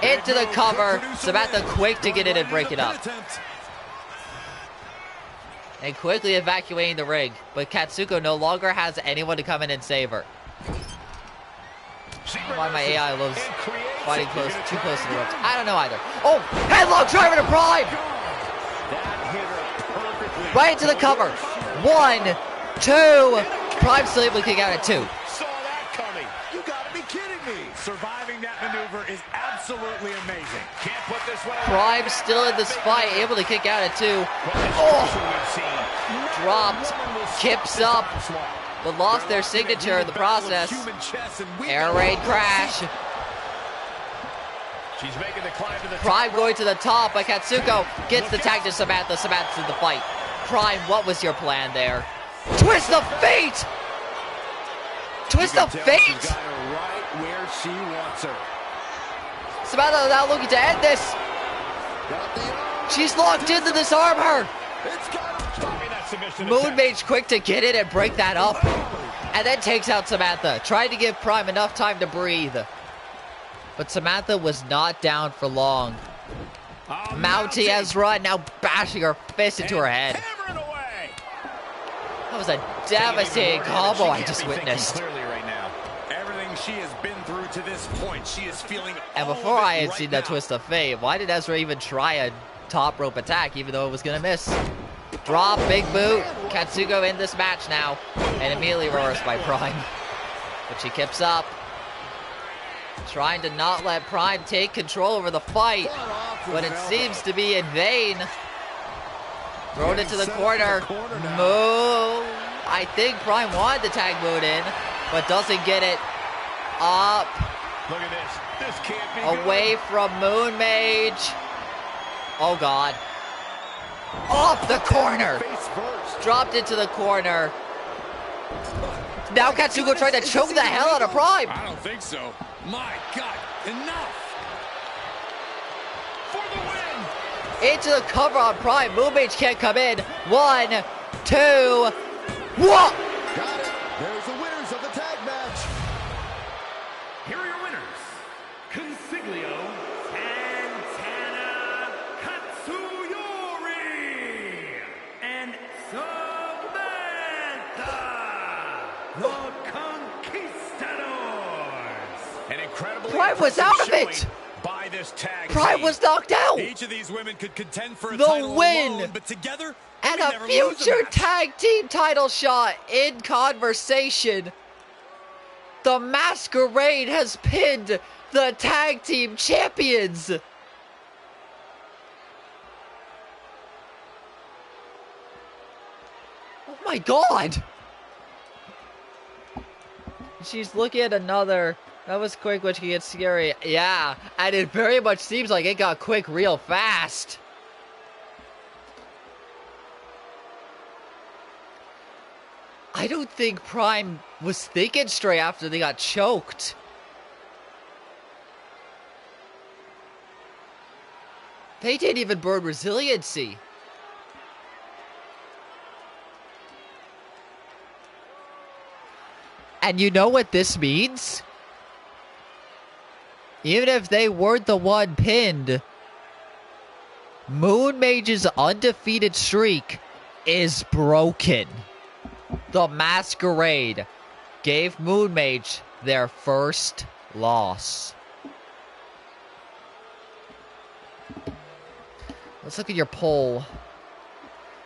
Into the cover. Samantha quick to get in and break it up. And quickly evacuating the ring. But Katsuko no longer has anyone to come in and save her. Why my AI loves fighting too close to the ropes. I don't know either. Oh, headlock driver to Prime. Right into the cover. 1, 2. Prime still able to kick out at 2. Saw that coming. You gotta be kidding me. Surviving that maneuver is absolutely amazing. Can't put this one away. Prime still in this fight, able to kick out at 2. Oh, dropped, kips up, but lost their signature in the process. Air raid crash. She's making the climb to the Prime going to the top, but Katsuko gets the tag to Samantha. Samantha's in the fight. Prime, what was your plan there? Twist of fate! Twist of fate! She's got her right where she wants her. Samantha now looking to end this. She's locked in to disarm her. Moon Mage quick to get it and break that up. And then takes out Samantha, trying to give Prime enough time to breathe. But Samantha was not down for long. Mountie has run, now bashing her fist into her head. That was a devastating combo I just witnessed. Clearly right now. Everything she has been through to this point, she is feeling. And before I had seen that twist of fate, why did Ezra even try a top rope attack, even though it was gonna miss? Drop, big boot. Katsuko in this match now, and immediately reversed by Prime. But she keeps up, trying to not let Prime take control over the fight, but it seems to be in vain. Thrown into the corner. Moon. I think Prime wanted the tag Moon in, but doesn't get it. Up. Look at this. This can't be away from Moon Mage. Oh God. Off the corner. Dropped into the corner. Now Katsuko trying to choke the hell out of Prime. I don't think so. My God, enough. For the win. Into the cover on Prime. Moon Mage can't come in. 1, 2. What? Got it. There's the winners of the tag match. Here are your winners. Consiglio, Santana, Katsuyori, and Samantha, the Conquistadors. An incredible Prime was out of it. By this tag Prime team. was knocked out. Each of these women could contend for a The title win. alone, but together And they a never lose future match. tag team title shot in conversation. The Masquerade has pinned the tag team champions. Oh my God. She's looking at another. That was quick, which can get scary. Yeah, and it very much seems like it got quick real fast. I don't think Prime was thinking straight after they got choked. They didn't even burn resiliency. And you know what this means? Even if they weren't the one pinned, Moon Mage's undefeated streak is broken. The Masquerade gave Moon Mage their first loss. Let's look at your poll.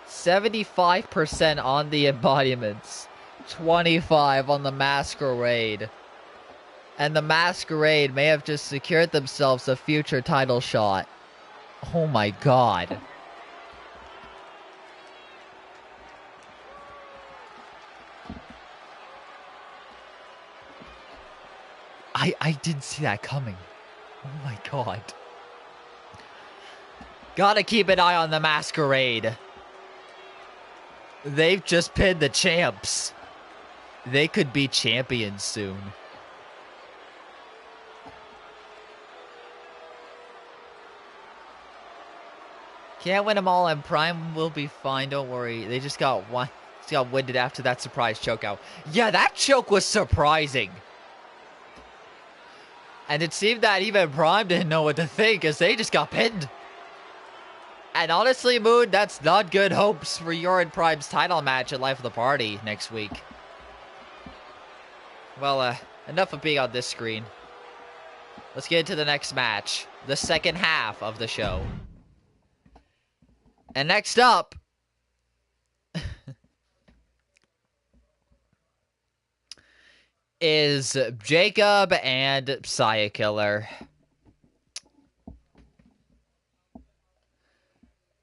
75% on the Embodiments. 25 on the Masquerade. And the Masquerade may have just secured themselves a future title shot. Oh my God. I didn't see that coming. Oh my God. Gotta keep an eye on the Masquerade. They've just pinned the champs. They could be champions soon. Can't win them all, and Prime will be fine. Don't worry. They just got one. Just got winded after that surprise choke out. Yeah, that choke was surprising. And it seemed that even Prime didn't know what to think as they just got pinned. And honestly, Moon, that's not good hopes for your and Prime's title match at Life of the Party next week. Well, Enough of being on this screen. Let's get into the next match. The second half of the show. And next up... is Jacob and Sayakiller.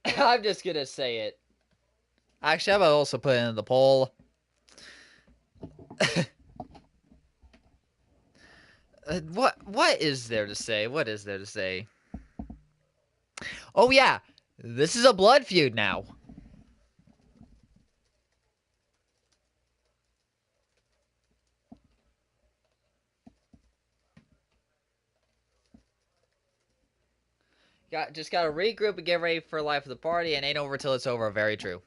I'm just gonna say it. Actually, I will also put it in the poll. What is there to say? What is there to say? Oh yeah, this is a blood feud now. Just gotta regroup and get ready for life of the party, and ain't over till it's over. Very true.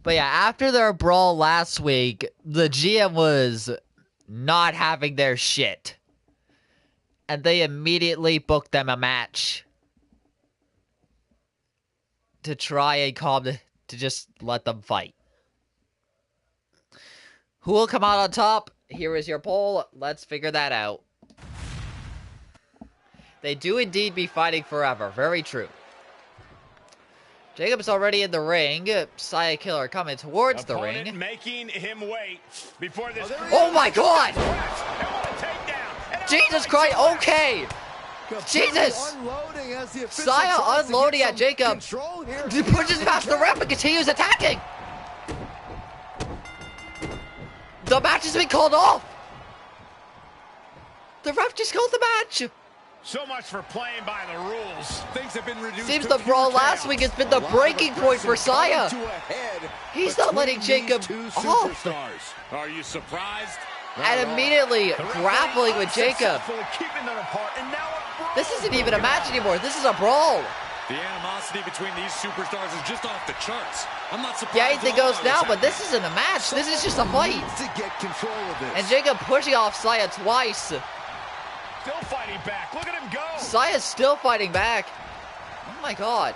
But yeah, after their brawl last week, the GM was not having their shit. And they immediately booked them a match. To try and to just let them fight. Who will come out on top? Here is your poll. Let's figure that out. They do indeed be fighting forever. Very true. Jacob's already in the ring. Sayakiller coming towards the ring. Making him wait before this. Oh my god! Jesus Christ, okay! Jesus! Saya unloading at Jacob. He pushes past the ref and continues attacking! The match has been called off! The ref just called the match! So much for playing by the rules. Things have been reduced. Seems the brawl last week has been the breaking point for Saya. He's not letting Jacob off. Are you surprised? And immediately grappling with Jacob. This isn't even a match anymore. This is a brawl. The animosity between these superstars is just off the charts. I'm not surprised. Yeah, anything goes now, but this isn't a match. This is just a fight. And Jacob pushing off Saya twice. Still fighting back. Look at him go. Saya's still fighting back. Oh my god.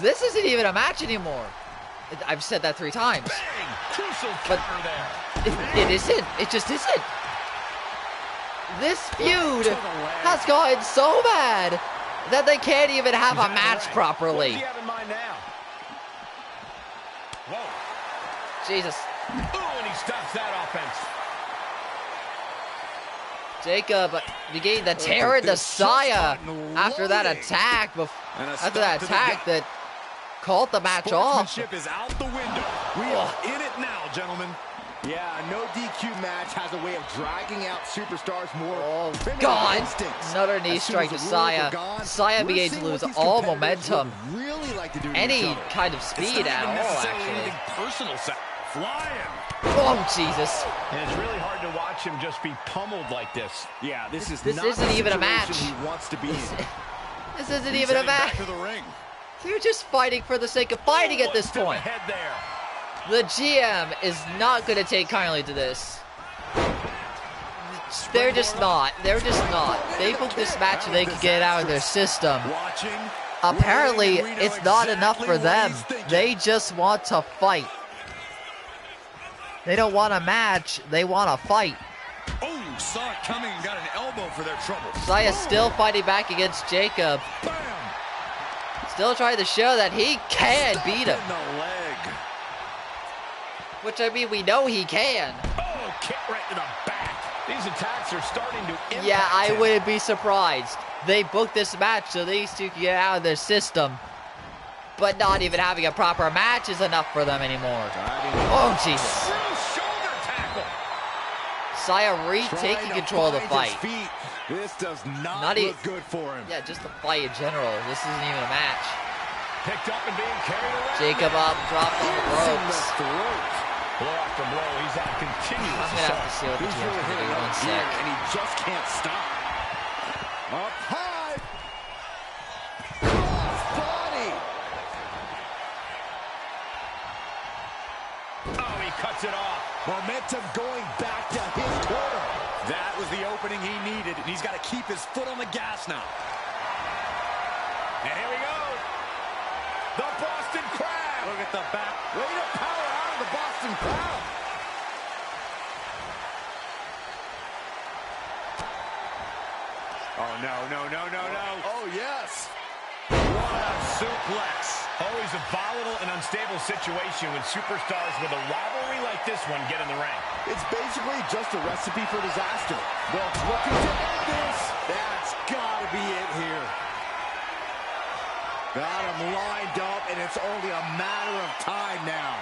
This isn't even a match anymore. I've said that 3 times. But it isn't. It just isn't. This feud has gotten so bad that they can't even have a match properly. What does he have in mind now? Whoa. Jesus. Ooh, and he stops that offense. Jacob beginning to tear into Saya after that attack. After that attack that called the match off. Sportsmanship is out the window. We are in it now, gentlemen. Yeah, no DQ match has a way of dragging out superstars more. Oh, God. Another knee strike to Saya. Saya begins to lose all momentum. Any kind of speed at all, actually. Personal set. Flying. Oh, Jesus. And it's really hard to watch him just be pummeled like this. Yeah, this isn't even a match. He wants to be in. This isn't even a match. To the ring. They're just fighting for the sake of fighting at this point. The GM is not going to take kindly to this. They're just not. They're just not. They booked this match so they could get it out of their system. Apparently, it's not enough for them. They just want to fight. They don't want a match. They want to fight. Oh, saw it coming and got an elbow for their trouble. Saya's still fighting back against Jacob. Still trying to show that he can beat him. Which, I mean, we know he can. Oh, kick right to the back. These attacks are starting to impact him. Yeah, I wouldn't be surprised. They booked this match so these two can get out of their system. But not even having a proper match is enough for them anymore. Oh, Jesus. Shoulder tackle. Saya retaking control of the fight. This does not look good for him. Yeah, just the fight in general. This isn't even a match. Picked up and being carried around. Jacob up, dropped on the ropes. Blow after blow, he's at continuous. I'm gonna have to see what the GM's gonna do. 1 sec. And he just can't stop. Up high. Cross body. Oh, he cuts it off. Momentum going back to his corner. That was the opening he needed, and he's got to keep his foot on the gas now. And here we go. The Boston Crab. Look at the back. Way to power out of the Boston Crab. Oh, yes. What a suplex. Always a volatile and unstable situation when superstars with a rivalry like this one get in the ring. It's basically just a recipe for disaster. Well, looking to end this. That's got to be it here. Got him lined up, and it's only a matter of time now.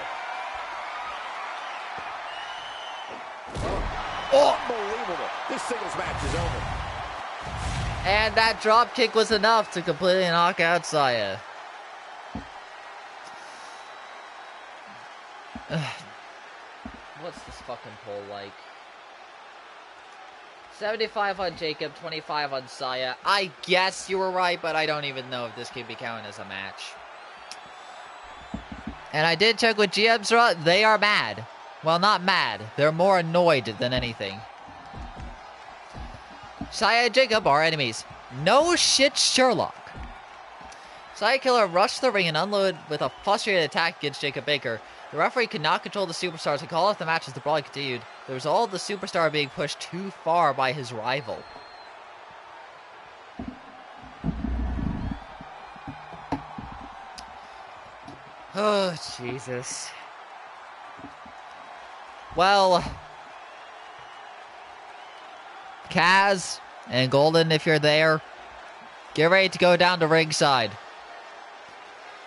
Oh, unbelievable. This singles match is over. And that drop kick was enough to completely knock out Saya. What's this fucking poll like? 75 on Jacob, 25 on Saya. I guess you were right, but I don't even know if this can be counted as a match. And I did check with GM's. They are mad. Well, not mad. They're more annoyed than anything. Saya and Jacob are enemies. No shit, Sherlock. Sayakiller rushed the ring and unloaded with a frustrated attack against Jacob Baker. The referee could not control the superstars and call off the match as the brawl continued. The result of the superstar being pushed too far by his rival. Oh, Jesus. Well, Kaz and Golden, if you're there, get ready to go down to ringside.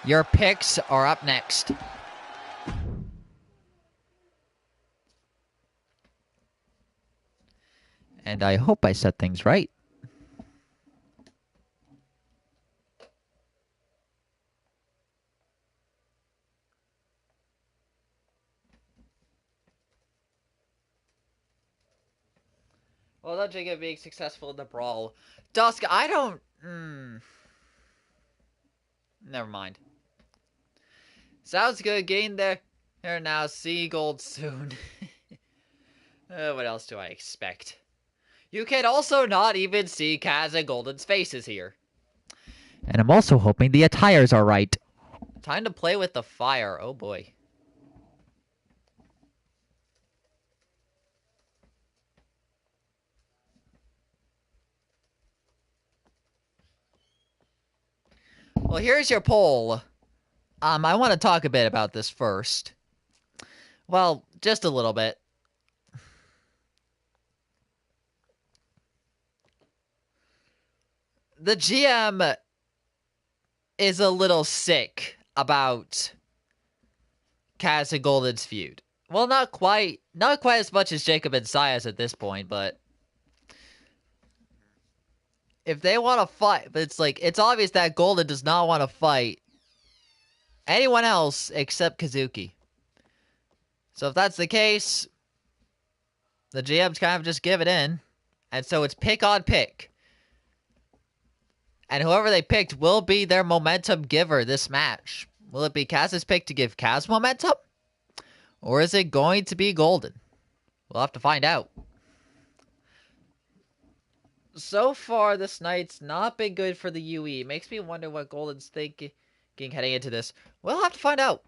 Your picks are up next. And I hope I said things right. Well, not Jacob being successful in the brawl. Dusk, I don't... Never mind. Sounds good. Getting there now. See gold soon. What else do I expect? You can also not even see Kaz and Golden's faces here. And I'm also hoping the attires are right. Time to play with the fire. Oh boy. Well, here's your poll. I want to talk a bit about this first. Well, just a little bit. The GM is a little sick about Kaz and Golden's feud. Well, not quite as much as Jacob and Saya's at this point, but if they want to fight, but it's obvious that Golden does not want to fight anyone else except Kazuki. So if that's the case, the GM's kind of just give it in, and so it's pick on pick. And whoever they picked will be their momentum giver this match. Will it be Kaz's pick to give Kaz momentum? Or is it going to be Golden? We'll have to find out. So far, this night's not been good for the UE. It makes me wonder what Golden's thinking heading into this. We'll have to find out.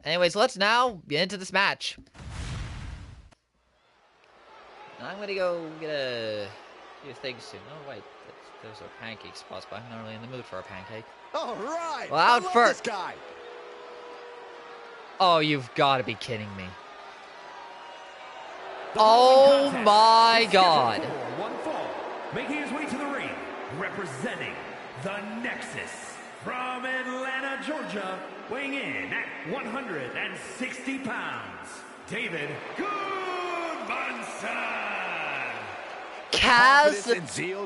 Anyways, let's now get into this match. I'm going to go get a few things soon. Oh, wait. Those are pancake spots, but I'm not really in the mood for a pancake. All right. Well, out first. This guy. Oh, you've got to be kidding me. Oh, my God. One fall, making his way to the ring, representing the Nexus from Atlanta, Georgia, weighing in at 160 pounds, David Goodmanson. Kaz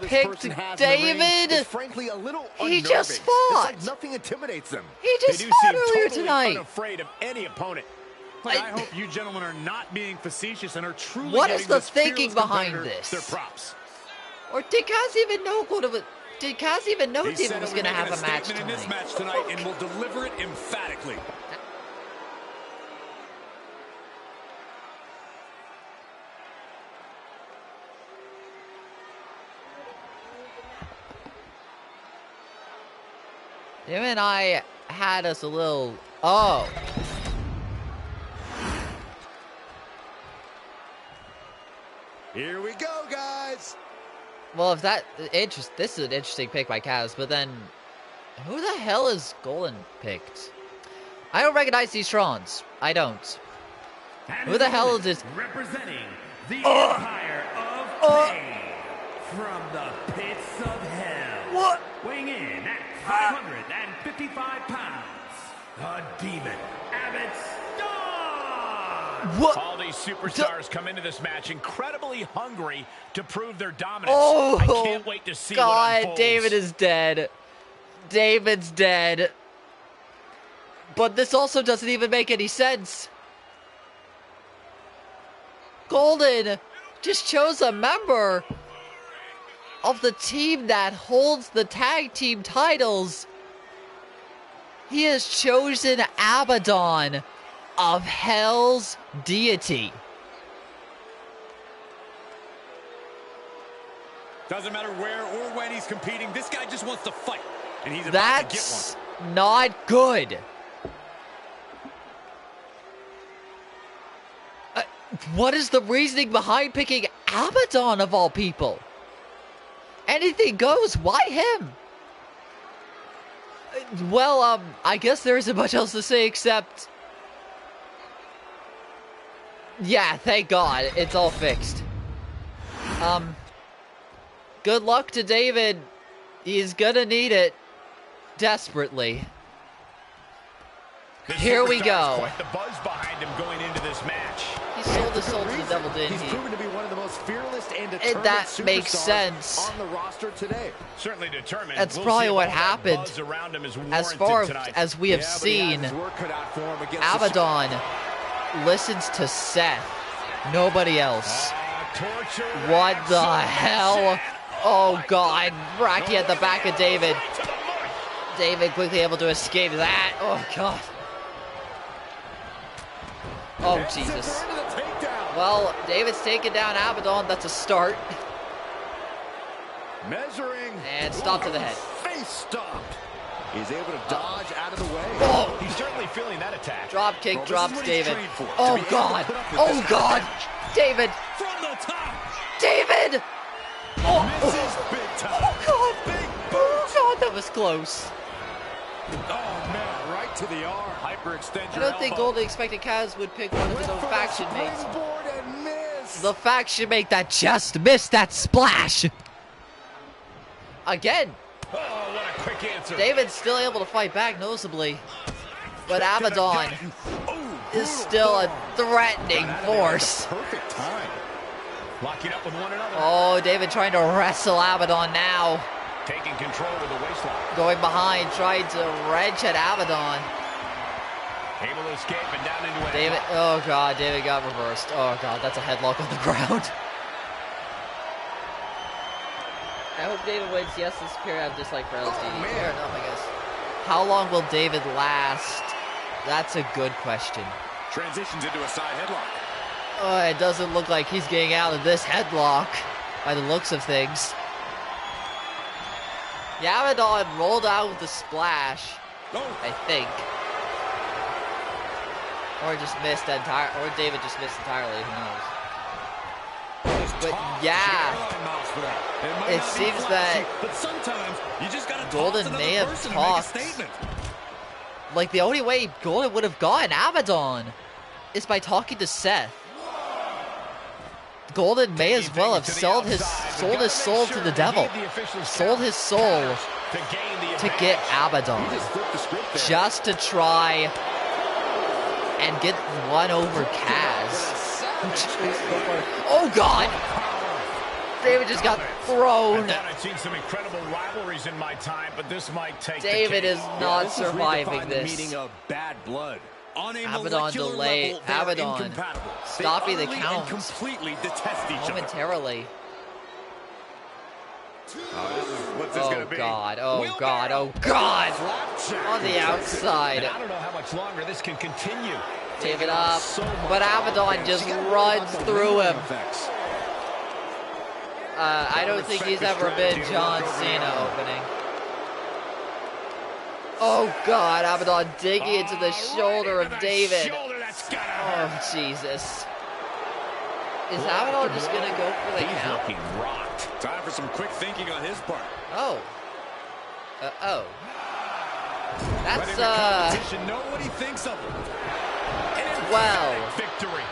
picked David. Frankly, a little he just fought. It's like nothing intimidates them. He just fought earlier tonight. Unafraid of any opponent. But I hope you gentlemen are not being facetious and are truly. What is the thinking behind this? Their props. Or did Kaz even know Did Kaz even know David was going to have a match tonight? In this match tonight, and will deliver it emphatically. Him and I had us a little... Oh. Here we go, guys. Well, if that this is an interesting pick by Kaz, but then who the hell is Golden picked? I don't recognize these Trons. I don't. And who the hell is this? Representing the Empire of Pain from the pits of hell. What? Weighing in at 555 pounds, the Demon Abbott Stell. What? All these superstars come into this match incredibly hungry to prove their dominance. Oh, I can't wait to see what God, unfolds. David is dead. David's dead. But this also doesn't even make any sense. Golden just chose a member of the team that holds the tag team titles. He has chosen Abaddon of Hell's deity. Doesn't matter where or when he's competing. This guy just wants to fight, and he's about That's to get one. not good. What is the reasoning behind picking Abaddon of all people? Anything goes. Why him? Well, I guess there isn't much else to say except... Yeah, thank God. It's all fixed. Good luck to David. He's gonna need it. Desperately. Here we go. Quite the buzz behind him going into this match. He sold his soul to the devil, didn't he? He's proven to be one of the most fearless and determined That makes superstars sense. on the roster today. Certainly determined. That's We'll probably see if what all that happened. buzz around him is As far tonight. as we have Yeah, but he seen, has his work cut out for him against the Abaddon listens to Seth. Nobody else. What the hell? Oh God. Rocky at the back of David. David quickly able to escape that. Oh God. Oh Jesus. Well, David's taking down Abaddon. That's a start. Measuring. And stop to the head. Face stopped. He's able to dodge out of the way. Oh! He's certainly feeling that attack. Drop kick Well, this drops is what he's David. trained for, to be Oh able to God. put up with Oh this God. David. From the top. David. Oh, Misses big time. oh God. Big Oh God, that was close. Oh, man, right to the arm. Hyperextend I your don't think elbow. Golden expected Kaz would pick one of his own faction mates. Springboard and miss. The faction mate that just missed that splash. Again, Oh, what a quick answer. David's still able to fight back noticeably. But Abaddon is still a threatening force. Perfect time. Locking up with one another. Oh, David trying to wrestle Abaddon now. Taking control with the waistline. Going behind, trying to wrench at Abaddon. Able to escape and down into it. David, oh God, David got reversed. Oh God, that's a headlock on the ground. I hope David wins. Yes, this period I have dislike for LSD. Fair enough, I guess. How long will David last? That's a good question. Transitions into a side headlock. Oh, it doesn't look like he's getting out of this headlock by the looks of things. Abaddon rolled out with a splash, I think. Or just missed entire, or David just missed entirely, who knows. But yeah, it seems that but sometimes you just gotta Golden may have talked. Like the only way Golden would have gotten Abaddon is by talking to Seth. Golden may as well have sold his soul to the devil. Sold his soul to get Abaddon. Just to try and get one over Kaz. Oh God! David just got thrown. I've seen some incredible rivalries in my time, but this might take David is not This surviving redefined this. the meaning of bad blood. On a Abaddon molecular delay. level, they are Abaddon incompatible. They stopping the utterly and count. completely detest each other. Momentarily. What's this Oh gonna be? God, oh God, oh God! On the outside. And I don't know how much longer this can continue. David up, but Abaddon just runs through him. I don't think he's ever been John Cena opening. Oh God, Abaddon digging into the shoulder of David. Oh Jesus. Is Abaddon just gonna go for the count? He's looking rocked. Time for some quick thinking on his part. Oh. That's competition know what he thinks of him. 12. Victory.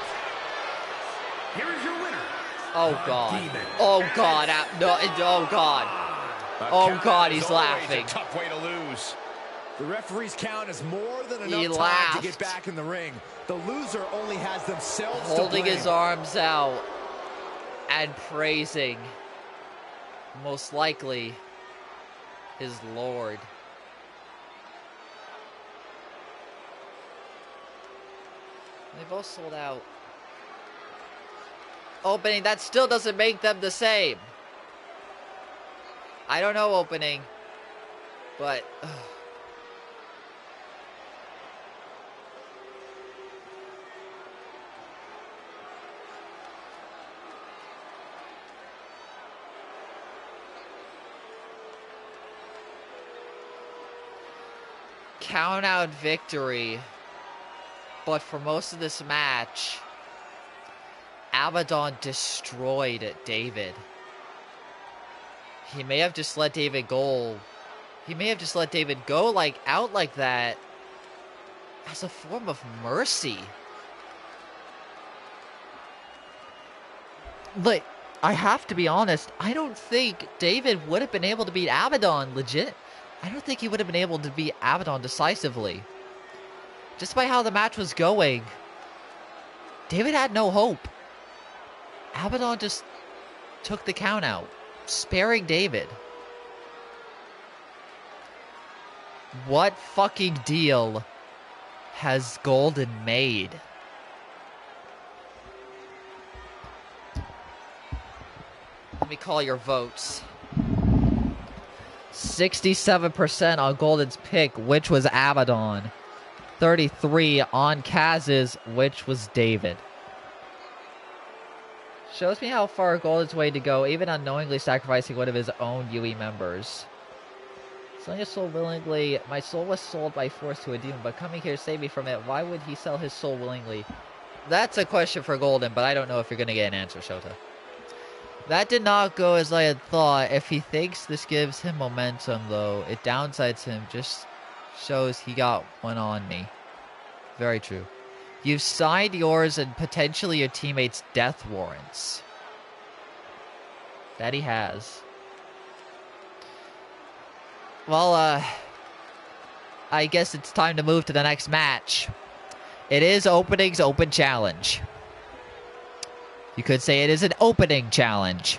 Here is your winner. Oh God. Oh God. No. Oh God. Oh God. He's laughing. A tough way to lose. The referee's count is more than He enough time laughed. to get back in the ring. The loser only has themselves Holding to blame. his arms out and praising, most likely, his Lord. They both sold out. Opening, that still doesn't make them the same. I don't know, opening, but... Count out victory, but for most of this match, Abaddon destroyed David. He may have just let David go. He may have just let David go out like that as a form of mercy. But I have to be honest, I don't think David would have been able to beat Abaddon legit. I don't think he would have been able to beat Abaddon decisively. Just by how the match was going, David had no hope. Abaddon just took the count out, sparing David. What fucking deal has Golden made? Let me call your votes. 67% on Golden's pick, which was Abaddon. 33 on Kaz's, which was David. Shows me how far Golden's way to go, even unknowingly sacrificing one of his own UE members. Selling his soul willingly. My soul was sold by force to a demon, but coming here to save me from it. Why would he sell his soul willingly? That's a question for Golden, but I don't know if you're going to get an answer, Shota. That did not go as I had thought. If he thinks this gives him momentum, though, it downsides him. Just shows he got one on me. Very true. You've signed yours and potentially your teammates' death warrants. That he has. Well, I guess it's time to move to the next match. It is Opening's Open Challenge. You could say it is an opening challenge.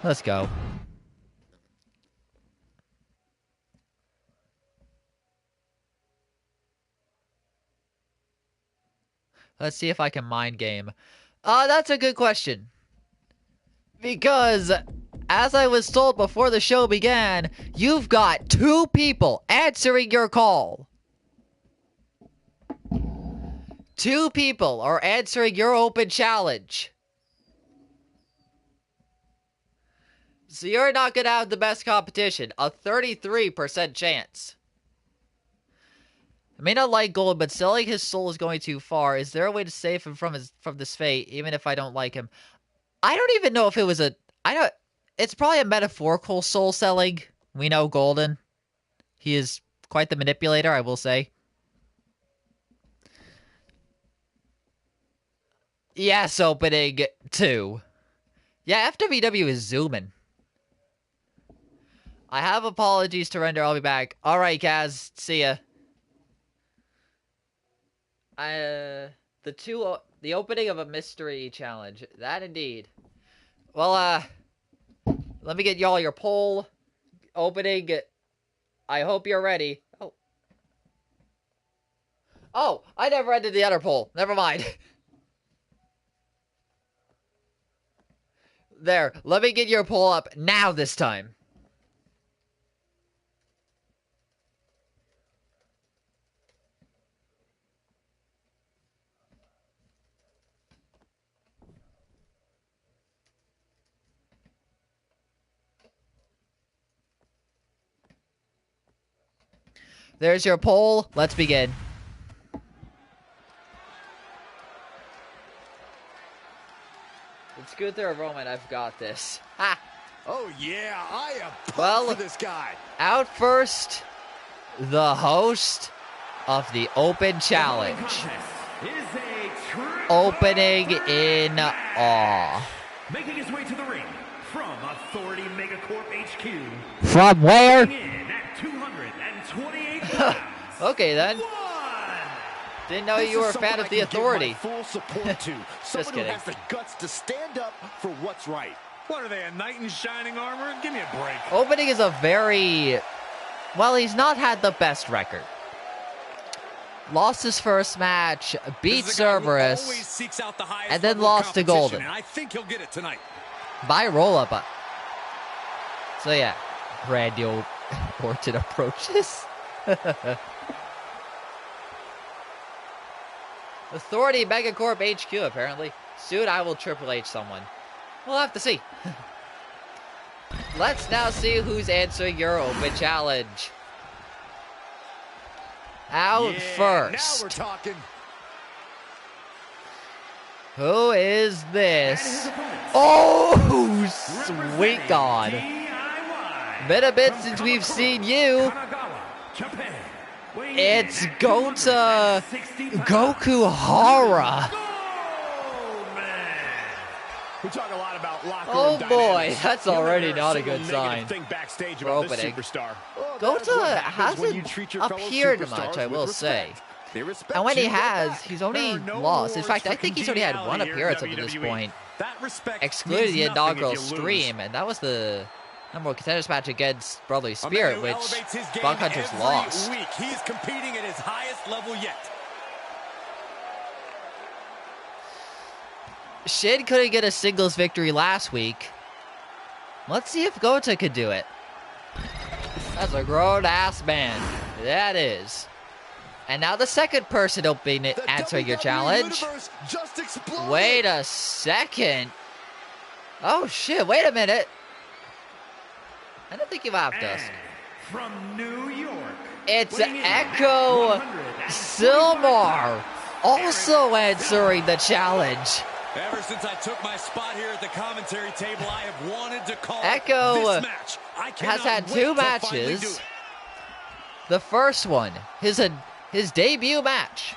Let's go. Let's see if I can mind game. That's a good question. Because, as I was told before the show began, you've got 2 people answering your call. 2 people are answering your open challenge. So you're not going to have the best competition. A 33% chance. I may not like Gold, but selling his soul is going too far. Is there a way to save him from this fate, even if I don't like him? I don't even know if it was a... It's probably a metaphorical soul selling. We know Golden. He is quite the manipulator, I will say. Yes, opening 2. Yeah, FWW is zooming. I have apologies to render. I'll be back. Alright, Kaz. See ya. The opening of a mystery challenge. That indeed. Well, let me get y'all your poll. Opening. I hope you're ready. Oh, I never ended the other poll. Never mind. There, let me get your poll up now this time. There's your poll. Let's begin. truth or Roman, I've got this. Ha! Oh, yeah, I am pumped for this guy. Out first, the host of the Open Challenge. Opening in awe. Making his way to the ring from Authority Megacorp HQ. From where? In at 228 pounds. Okay then. Didn't know you were a fan of the Authority. Full support to Just kidding. Who has the guts to stand up for what's right. What are they, a knight in shining armor? Give me a break. Opening is a very... Well, he's not had the best record. Lost his first match, beat Cerberus, and then lost to Golden. And I think he'll get it tonight. By roll-up. So yeah, Randy Orton approaches. Authority Megacorp HQ, apparently. Soon I will Triple H someone. We'll have to see. Let's now see who's answering your Open Challenge. Out first. Now we're talking. Who is this? Oh, sweet God. Been a bit since we've seen you. It's Goku Hara. We talk a lot about locker Oh room boy, dynamics. that's already not a good sign. Backstage For about this opening. superstar. Gota hasn't appeared much, I will say. And when he has, he's only lost. In fact, I think he's only had one appearance up to this point, excluding the inaugural stream, and that was the number one contenders match against Brotherly Spirit, which Buck Hunter's lost. He's competing at his highest level yet. Shin couldn't get a singles victory last week. Let's see if Gota could do it. That's a grown-ass man. That is. And now the second person answering your challenge. Wait a second. Oh shit, wait a minute. I don't think you laughed us. From New York. It's Echo Silmar also answering the challenge. Ever since I took my spot here at the commentary table, I have wanted to call Echo this match. has had two matches. The first one, his debut match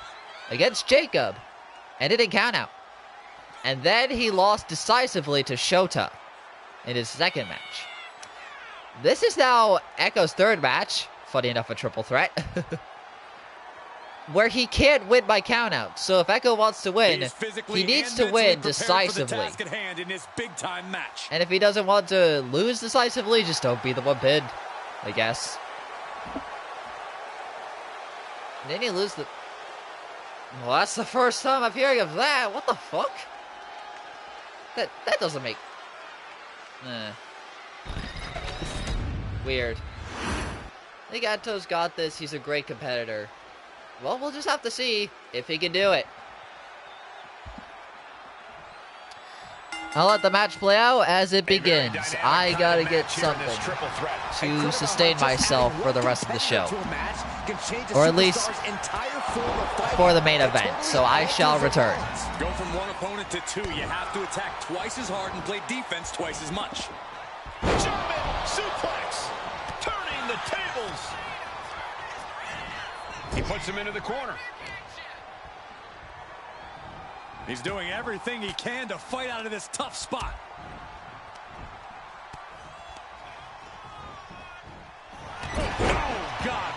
against Jacob, and it didn't count out. And then he lost decisively to Shota in his second match. This is now Echo's third match, funny enough a triple threat, where he can't win by countout. So if Echo wants to win, he needs to win decisively. And if he doesn't want to lose decisively, just don't be the one pinned, I guess. Didn't he lose the... Well, that's the first time I'm hearing of that. What the fuck? That doesn't make... Weird. Nagato's got this. He's a great competitor. Well, we'll just have to see if he can do it. I'll let the match play out as it begins. I gotta get something to sustain myself for the rest of the show. Or at least for the main event, so I shall return. Go from one opponent to two. You have to attack twice as hard and play defense twice as much. German suplex, turning the tables. He puts him into the corner. He's doing everything he can to fight out of this tough spot. Oh, God.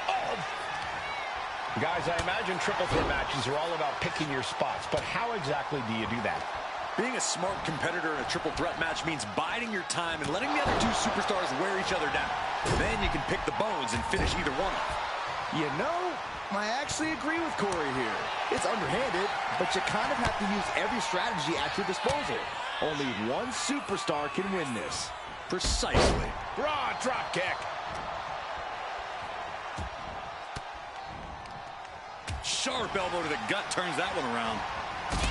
Oh. Guys, I imagine triple threat matches are all about picking your spots, but how exactly do you do that? Being a smart competitor in a triple threat match means biding your time and letting the other two superstars wear each other down. Then you can pick the bones and finish either one off. You know, I actually agree with Corey here. It's underhanded, but you kind of have to use every strategy at your disposal. Only one superstar can win this. Precisely. Raw drop kick. Sharp elbow to the gut turns that one around.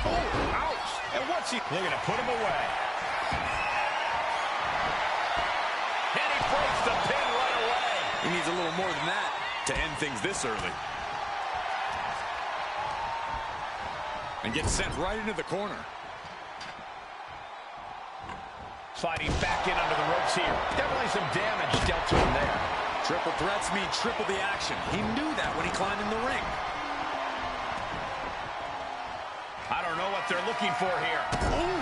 Oh, ouch. And what's he looking to put him away? And he breaks the pin right away. He needs a little more than that to end things this early. And gets sent right into the corner. Fighting back in under the ropes here. Definitely some damage dealt to him there. Triple threats mean triple the action. He knew that when he climbed in the ring. I don't know what they're looking for here. Ooh,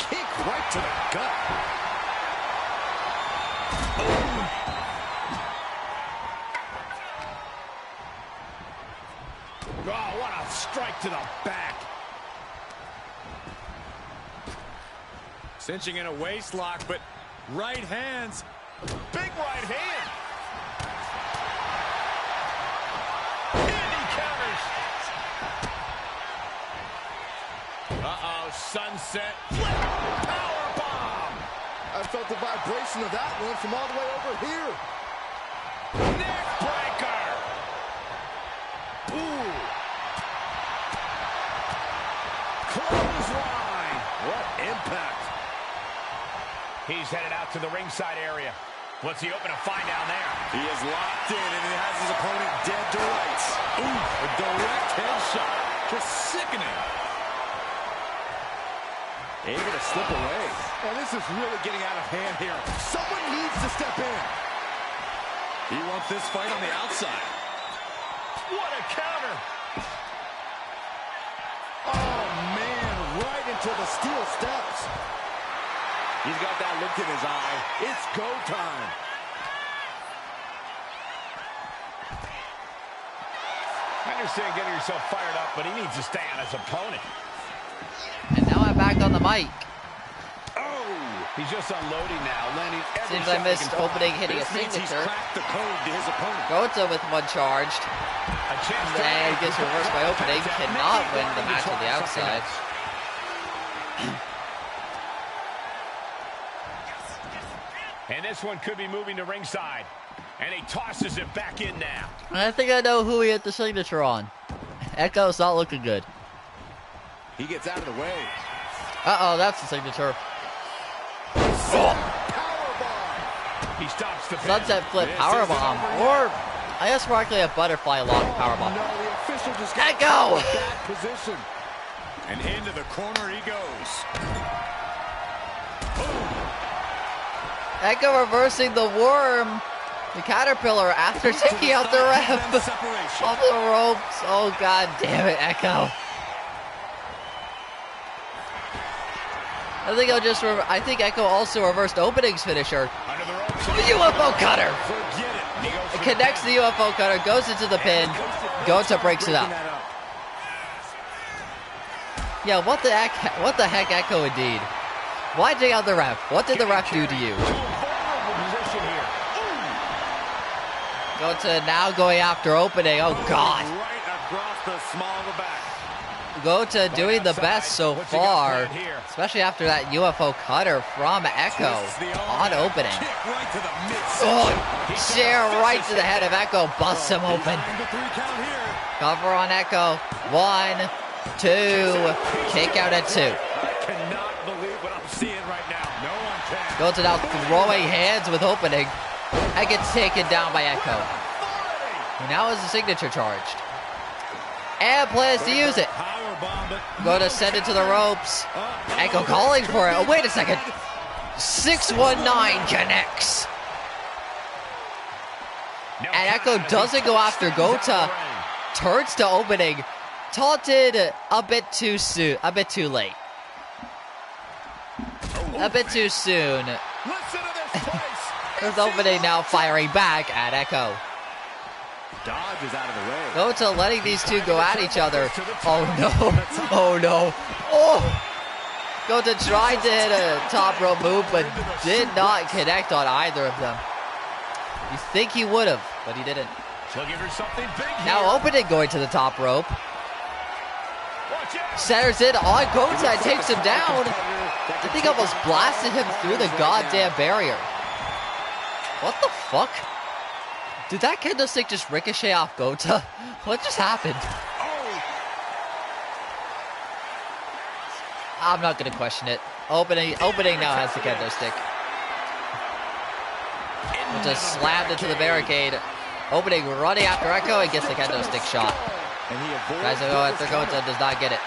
kick right to the gut. Oh, what a strike to the back. Cinching in a waist lock, but right hands. Big right hand. And he counters. Uh-oh, sunset. Flip. Powerbomb. I felt the vibration of that one from all the way over here. Neck breaker. Ooh. Clothesline. What impact. He's headed out to the ringside area. What's he open to find down there? He is locked in, and he has his opponent dead to rights. Ooh, a direct headshot. Just sickening. Able to slip away. And this is really getting out of hand here. Someone needs to step in. He wants this fight on the outside. What a counter. Oh, man, right into the steel steps. He's got that look in his eye. It's go time. I understand getting yourself fired up, but he needs to stay on his opponent. And now I'm back on the mic. Oh, he's just unloading now, landing every Seems I shot he missed can opening, find. hitting a This means he's signature. cracked the code to his opponent. Gota with one charged. A chance to And gets reversed by opening. Cannot win the match on the outside. And this one could be moving to ringside. And he tosses it back in now. I think I know who he hit the signature on. Echo's not looking good. He gets out of the way. Uh-oh, that's the signature. Powerbomb. He stops the pin. Sunset flip This powerbomb. isn't over Or, I guess more likely a butterfly lock powerbomb. No, the official just got Echo! in a bad position. And into the corner he goes. Echo reversing the worm. The caterpillar after taking out the ref. Off the ropes. Oh, god damn it, Echo. I think Echo also reversed opening's finisher. Under the ropes. The UFO cutter. Forget it. He goes It for connects the UFO cutter, goes into the pin. Gota breaks it up. Yeah, what the heck, Echo indeed. Why take out the ref? What did the ref do to you? Gota now going after opening. Oh, God. Right across the small of the back. Gota doing the best so far, especially after that UFO cutter from Echo on opening. Kick right to the Oh, midsection. chair right to the head of Echo, busts him open. 9-3 count here. Cover on Echo. 1, 2, kick out at 2. I cannot believe what I'm seeing right now. No one can. Gota now throwing hands with opening. And gets taken down by Echo. Who now has the signature charged. And plans to use it. Powerbomb, but Gota send it to the ropes. Echo calling for it. Oh, wait a second. 619 connects. And Echo doesn't go after Gota. Turns to opening. Taunted a bit too soon. A bit too late. A bit too soon. Listen to this place. There's opening now firing back at Echo. Dodge is out of the way. Gota letting these two go at each other. Oh no. Oh no. Oh! Gota tried to hit a top rope move, but did not connect on either of them. You think he would have, but he didn't. Looking for something big here. Now opening going to the top rope. Watch out. Centers it on Gota and takes him down. I think almost blasted him through the goddamn barrier. What the fuck? Did that kendo stick just ricochet off Gota? What just happened? I'm not gonna question it. Opening now has the kendo stick. Just slammed into the barricade. Opening running after Echo and gets the kendo stick shot. And he Guys are going after Gota, does not get it.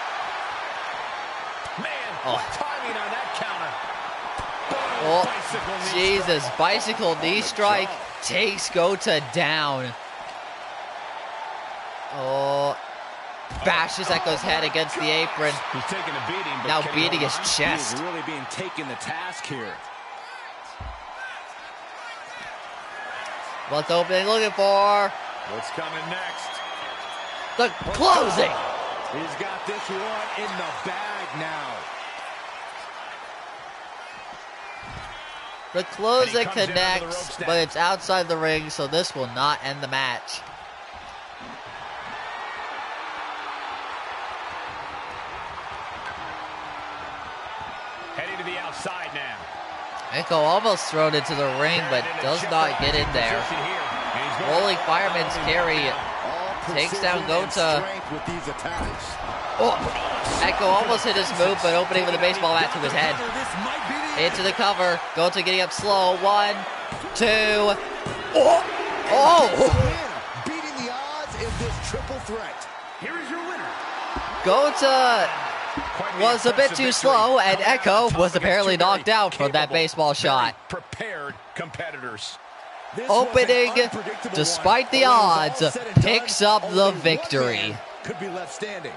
Man, Oh. what timing on that counter. Oh, Jesus. Bicycle knee strike takes Gota down. Oh. Bashes Echo's head against the apron. He's taking a beating, but now beating his chest. He's really being taken to task here. What's opening looking for? What's coming next? The closing. He's got this one in the bag now. The closing connects, but it's outside the ring, so this will not end the match. Heading to the outside now. Echo almost thrown into the ring, but does not get in there. Rolling Fireman's carry takes down Gota. Oh, Echo almost hit his move, but opening with a baseball bat to his head. Into the cover. Gota getting up slow. 1, 2. Oh! Oh! Beating the odds in this triple threat. Here is your winner. Gota was a bit too slow, and Echo was apparently knocked out from that baseball shot. Prepared competitors. Opening, despite the odds, picks up the victory. Could be left standing.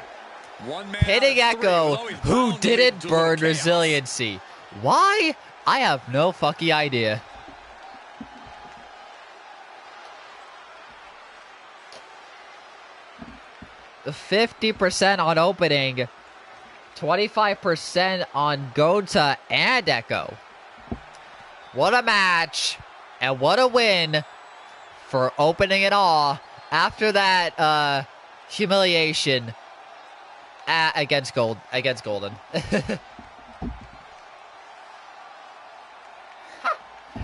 Pitting Echo, who didn't burn resiliency. Why? I have no fucking idea. The 50% on opening, 25% on Gota and Echo. What a match, and what a win for opening it all after that humiliation against Golden.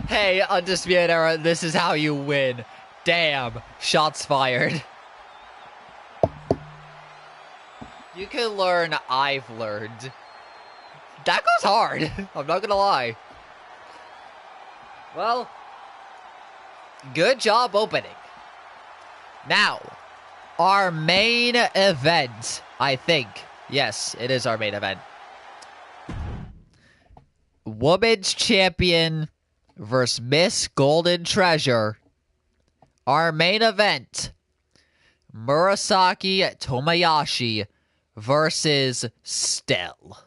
Hey, Undisputed Era, this is how you win. Damn, shots fired. You can learn, I've learned. That goes hard, I'm not gonna lie. Well, good job opening. Now, our main event, I think. Yes, it is our main event. Women's Champion versus Miss Golden Treasure. Our main event, Murasaki Tomoyashi versus Stell.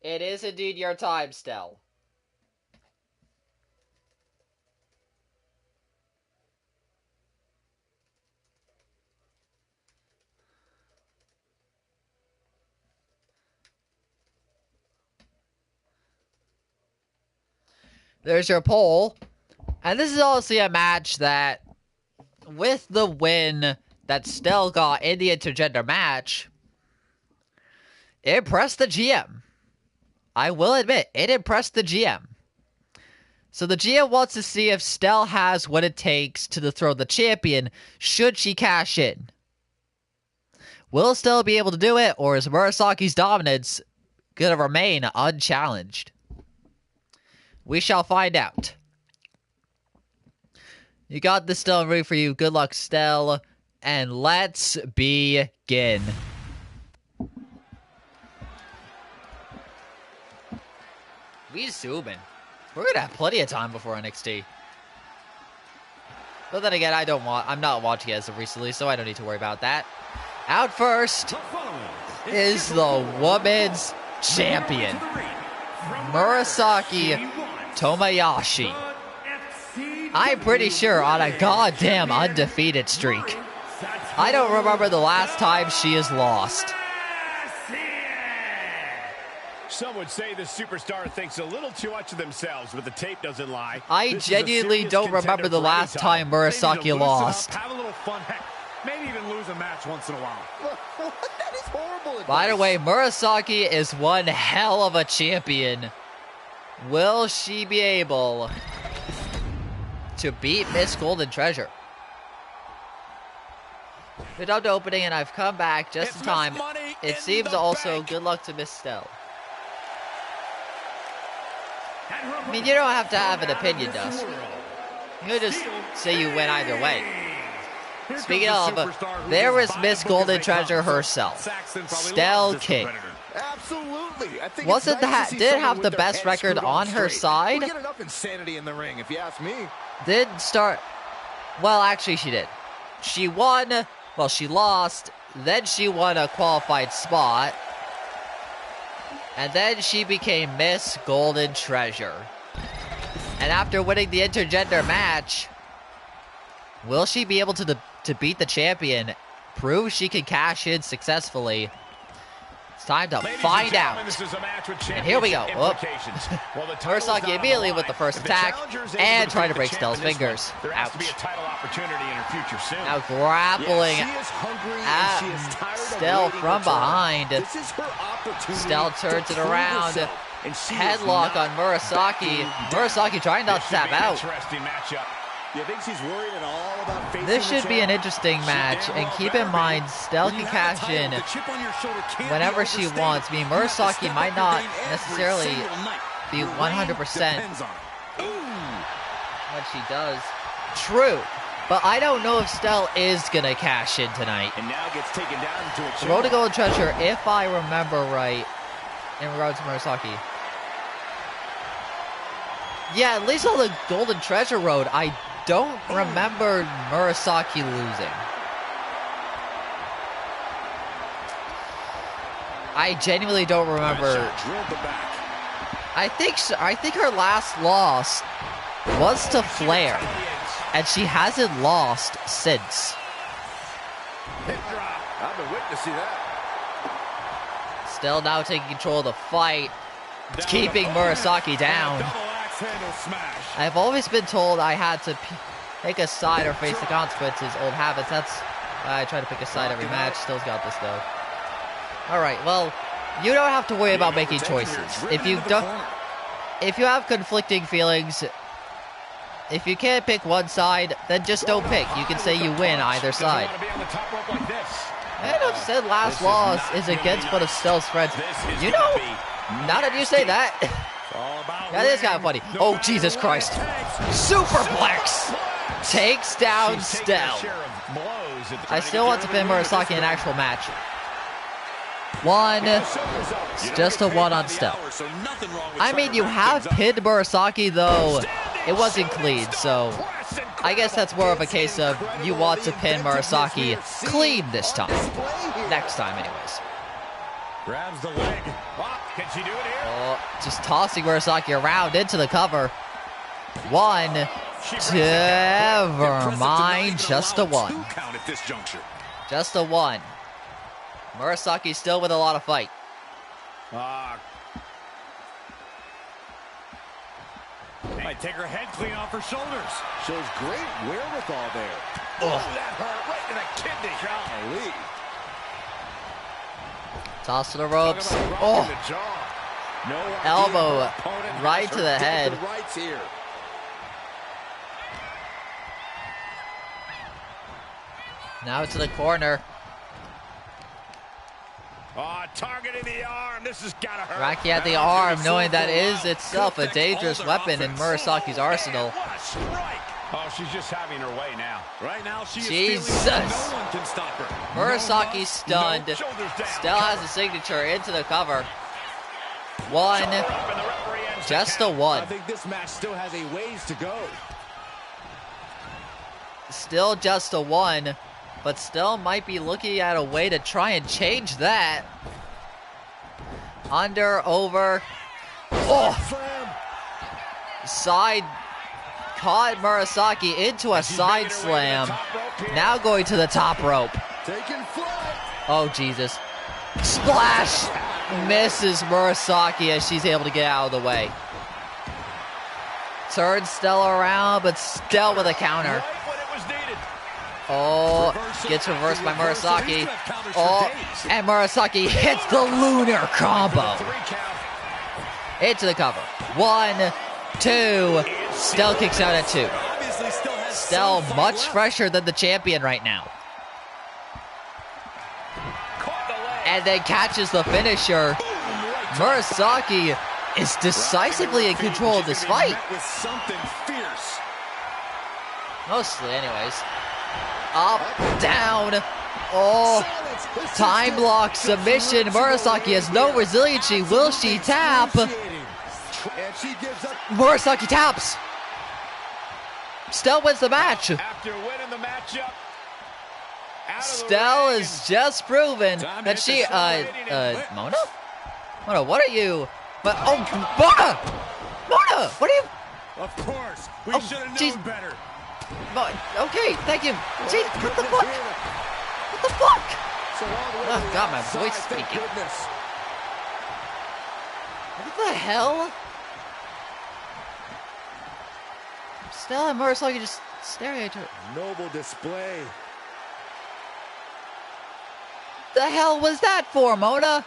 It is indeed your time, Stell. There's your poll. And this is obviously a match that, with the win that Stell got in the intergender match, it impressed the GM. I will admit, it impressed the GM. So the GM wants to see if Stell has what it takes to dethrone the champion, should she cash in. Will Stell be able to do it, or is Murasaki's dominance going to remain unchallenged? We shall find out. You got this, Stell, ready for you. Good luck, Stell. And let's begin. We zooming. We're gonna have plenty of time before NXT. But then again, I'm not watching it as of recently, so I don't need to worry about that. Out first is the Women's Champion, Murasaki Tomoyashi. I'm pretty sure on a goddamn undefeated streak. I don't remember the last time she has lost. Some would say the superstar thinks a little too much of themselves, but the tape doesn't lie. I genuinely don't remember the last time Murasaki lost. Have a little fun. Heck, maybe even lose a match once in a while. That is horrible advice. By the way, Murasaki is one hell of a champion. Will she be able to beat Miss Golden Treasure? Good job to opening, and I've come back just in time. It seems also good luck to Miss Stell. I mean, you don't have to have an opinion, Dust. You can just say you win either way. Speaking of, there was Miss Golden Treasure herself, Stell King. Absolutely. I think Wasn't that did have the best record on her side? We get enough insanity in the ring, if you ask me. Did start. Well, actually, she did. She won. Well, she lost. Then she won a qualified spot. And then she became Miss Golden Treasure. And after winning the intergender match, will she be able to beat the champion? Prove she can cash in successfully? It's time to find out. And here we go. Murasaki immediately with the first attack and trying to break Stell's fingers. Ouch. Now grappling at Stell from behind. Stell turns it around. Headlock on Murasaki. Murasaki trying not to tap out. You think she's worried at all about facing this should be an interesting match, and keep in mind, Stell can cash in whenever she wants. I mean, Murasaki might not necessarily be 100% what she does. True, but I don't know if Stell is gonna cash in tonight. And now gets taken down to a Road to Golden Treasure, if I remember right, in regards to Murasaki. Yeah, at least on the Golden Treasure Road, I don't remember Murasaki losing. I genuinely don't remember. I think her last loss was to Flair, and she hasn't lost since. I've been witnessing that. Still now taking control of the fight, keeping Murasaki down. I've always been told I had to pick a side or face the consequences. Old habits. That's why I try to pick a side every match. Still's got this though. All right. Well, you don't have to worry about making choices. If you have conflicting feelings, if you can't pick one side, then just don't pick. You can say you win either side. And I've said last loss is against one of Stell's friends. You know, now that you say that. That is kind of funny. Oh, Jesus Christ. Superplex takes down Stell. I still want to pin Murasaki in an actual match. One. It's just a one on Stell. I mean, you have pinned Murasaki, though. It wasn't clean, so I guess that's more of a case of you want to pin Murasaki clean this time. Next time, anyways. Grabs the leg. Can she do it here? Oh, just tossing Murasaki around into the cover. One. Never mind. Just a one. Just a one. Murasaki still with a lot of fight. Might take her head clean off her shoulders. Shows great wherewithal there. Oh, that hurt right in the kidney. Golly. Toss to the ropes. Oh, elbow right to the head. Now to the corner. Targeting the arm. This has got to hurt. Raki at the arm, knowing that is itself a dangerous weapon in Murasaki's arsenal. Oh, she's just having her way now. Right now, she is Jesus. feeling that no one can stop her. Murasaki stunned. Stell has a signature into the cover. One. Just a one. I think this match still has a ways to go. Still just a one, but Stell might be looking at a way to try and change that. Under, over. Oh! Side. Caught Murasaki into a side slam. Now going to the top rope. Oh, Jesus. Splash! Misses Murasaki as she's able to get out of the way. Turns Stell around, but Stell with a counter. Oh, gets reversed by Murasaki. Oh, and Murasaki hits the lunar combo. Into the cover. 1, 2. Stell kicks out at 2. Stell much fresher than the champion right now. And then catches the finisher. Murasaki is decisively in control of this fight. Mostly, anyways. Up, down. Oh, time lock submission. Murasaki has no resiliency. Will she tap? Murasaki taps. Stell wins the match. After winning the matchup, Stell has just proven that she, Mona? Mona, what are you? But, oh, Mona! Mona, what are you? Of course, we should have known better. Okay, thank you. Jeez, what the fuck? What the fuck? Oh, God, my voice speaking. What the hell? Stell and Murasaki just staring at her. Noble display. The hell was that for, Mona?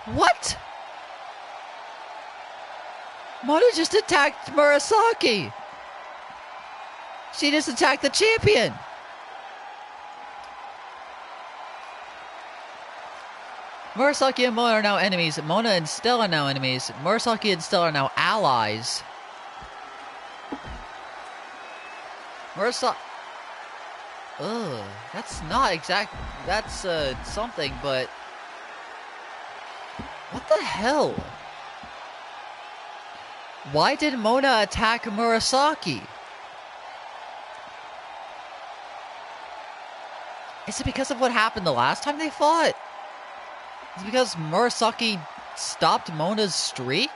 What? Mona just attacked Murasaki. She just attacked the champion. Murasaki and Mona are now enemies. Mona and Stell are now enemies. Murasaki and Stell are now allies. Murasaki... Ugh, that's not exact... That's, something, but... What the hell? Why did Mona attack Murasaki? Is it because of what happened the last time they fought? Is it because Murasaki stopped Mona's streak?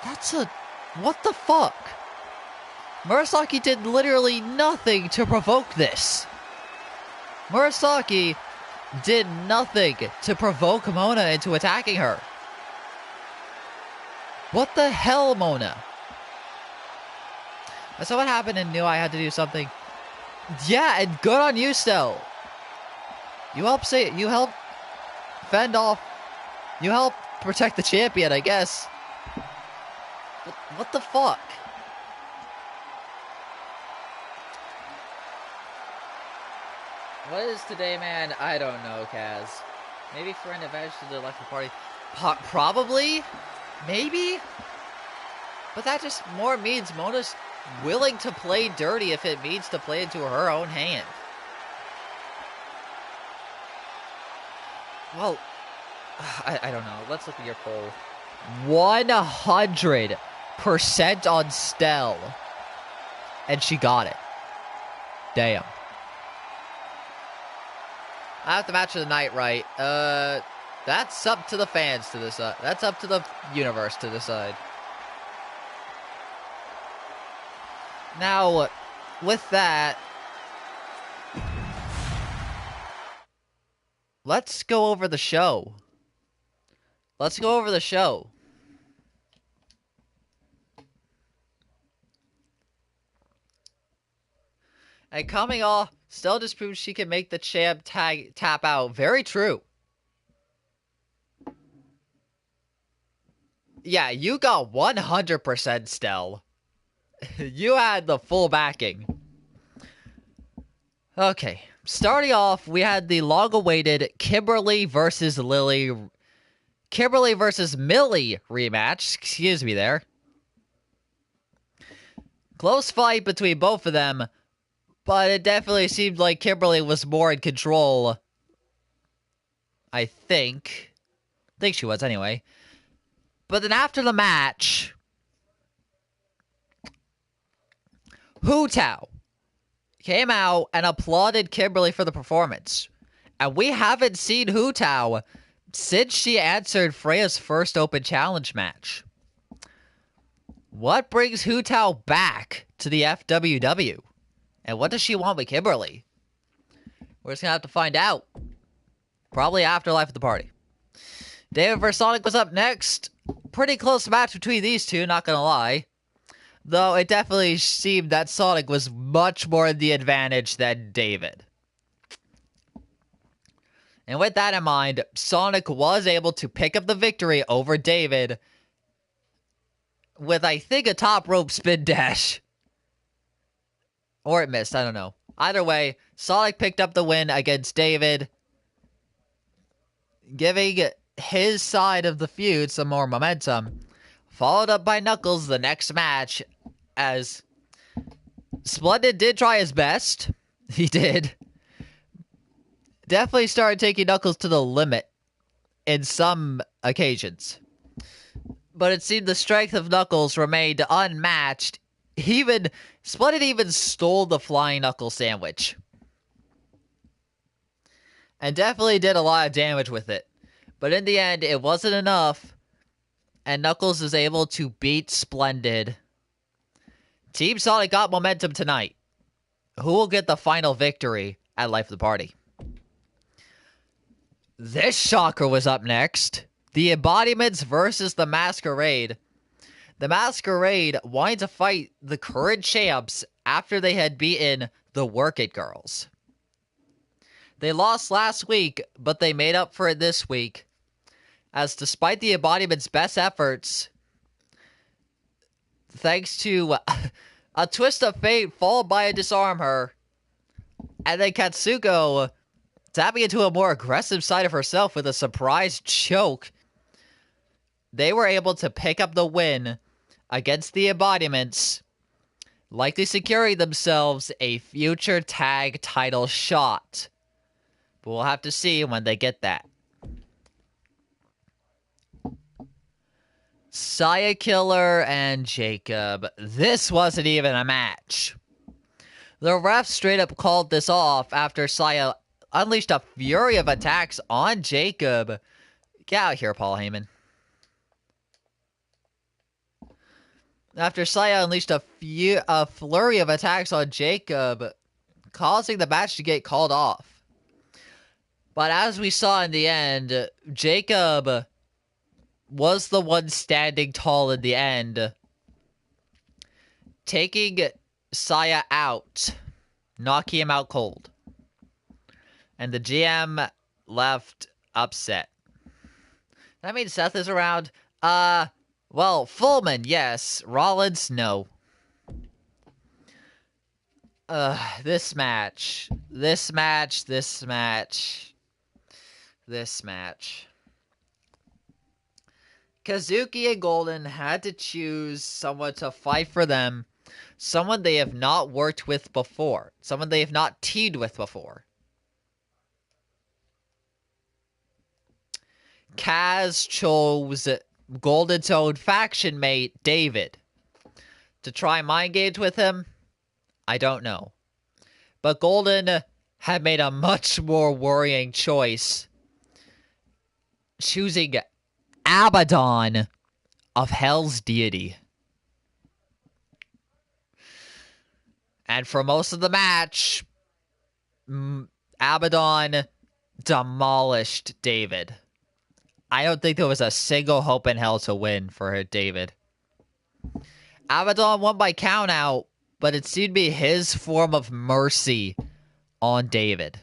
That's a... What the fuck? Murasaki did literally nothing to provoke this. Murasaki did nothing to provoke Mona into attacking her. What the hell, Mona? I saw what happened and knew I had to do something. Yeah, and good on you, Stell. You help fend off, you help protect the champion, I guess. What the fuck? What is today, man? I don't know, Kaz. Maybe for an advantage to the electric party. Probably? Maybe? But that just more means Mona's willing to play dirty if it means to play into her own hand. Well, I don't know. Let's look at your poll. 100% on Stell. And she got it. Damn. I have the match of the night right. That's up to the fans to decide. That's up to the universe to decide. Now, with that, let's go over the show. Let's go over the show. And coming off, Stell just proved she can make the champ tap out. Very true. Yeah, you got 100% Stell. You had the full backing. Okay. Starting off, we had the long-awaited Kimberly versus Millie rematch. Excuse me there. Close fight between both of them. But it definitely seemed like Kimberly was more in control. I think. I think she was anyway. But then after the match, Hu Tao came out and applauded Kimberly for the performance. And we haven't seen Hu Tao since she answered Freya's first open challenge match. What brings Hu Tao back to the FWW? And what does she want with Kimberly? We're just going to have to find out. Probably after Life at the Party. David vs. Sonic was up next. Pretty close match between these two, not going to lie. Though it definitely seemed that Sonic was much more in the advantage than David. And with that in mind, Sonic was able to pick up the victory over David with, I think, a top rope spin dash. Or it missed, I don't know. Either way, Sonic picked up the win against David, giving his side of the feud some more momentum. Followed up by Knuckles the next match, as Splendid did try his best. He did. Definitely started taking Knuckles to the limit in some occasions. But it seemed the strength of Knuckles remained unmatched. Splendid even stole the flying Knuckles sandwich. And definitely did a lot of damage with it. But in the end, it wasn't enough. And Knuckles is able to beat Splendid. Team Sonic got momentum tonight. Who will get the final victory at Life of the Party? This shocker was up next. The Embodiments versus the Masquerade. The Masquerade wanted to fight the current champs after they had beaten the Work It Girls. They lost last week, but they made up for it this week. As despite the Embodiment's best efforts, thanks to a twist of fate followed by a disarm her, and then Katsuko tapping into a more aggressive side of herself with a surprise choke, they were able to pick up the win against the Embodiments, likely securing themselves a future tag title shot. But we'll have to see when they get that. Sayakiller and Jacob. This wasn't even a match. The ref straight up called this off after Saya unleashed a fury of attacks on Jacob. Get out here, Paul Heyman. After Saya unleashed a flurry of attacks on Jacob, causing the match to get called off. But as we saw in the end, Jacob was the one standing tall in the end, taking Saya out, knocking him out cold. And the GM left upset. That means Seth is around. Well, Fullman, yes. Rollins, no. This match. Kazuki and Golden had to choose someone to fight for them. Someone they have not worked with before. Someone they have not teamed with before. Kaz chose Golden's own faction mate, David. To try mind games with him? I don't know. But Golden had made a much more worrying choice, choosing Abaddon of Hell's deity. And for most of the match, Abaddon demolished David. I don't think there was a single hope in hell to win for David. Abaddon won by countout, but it seemed to be his form of mercy on David.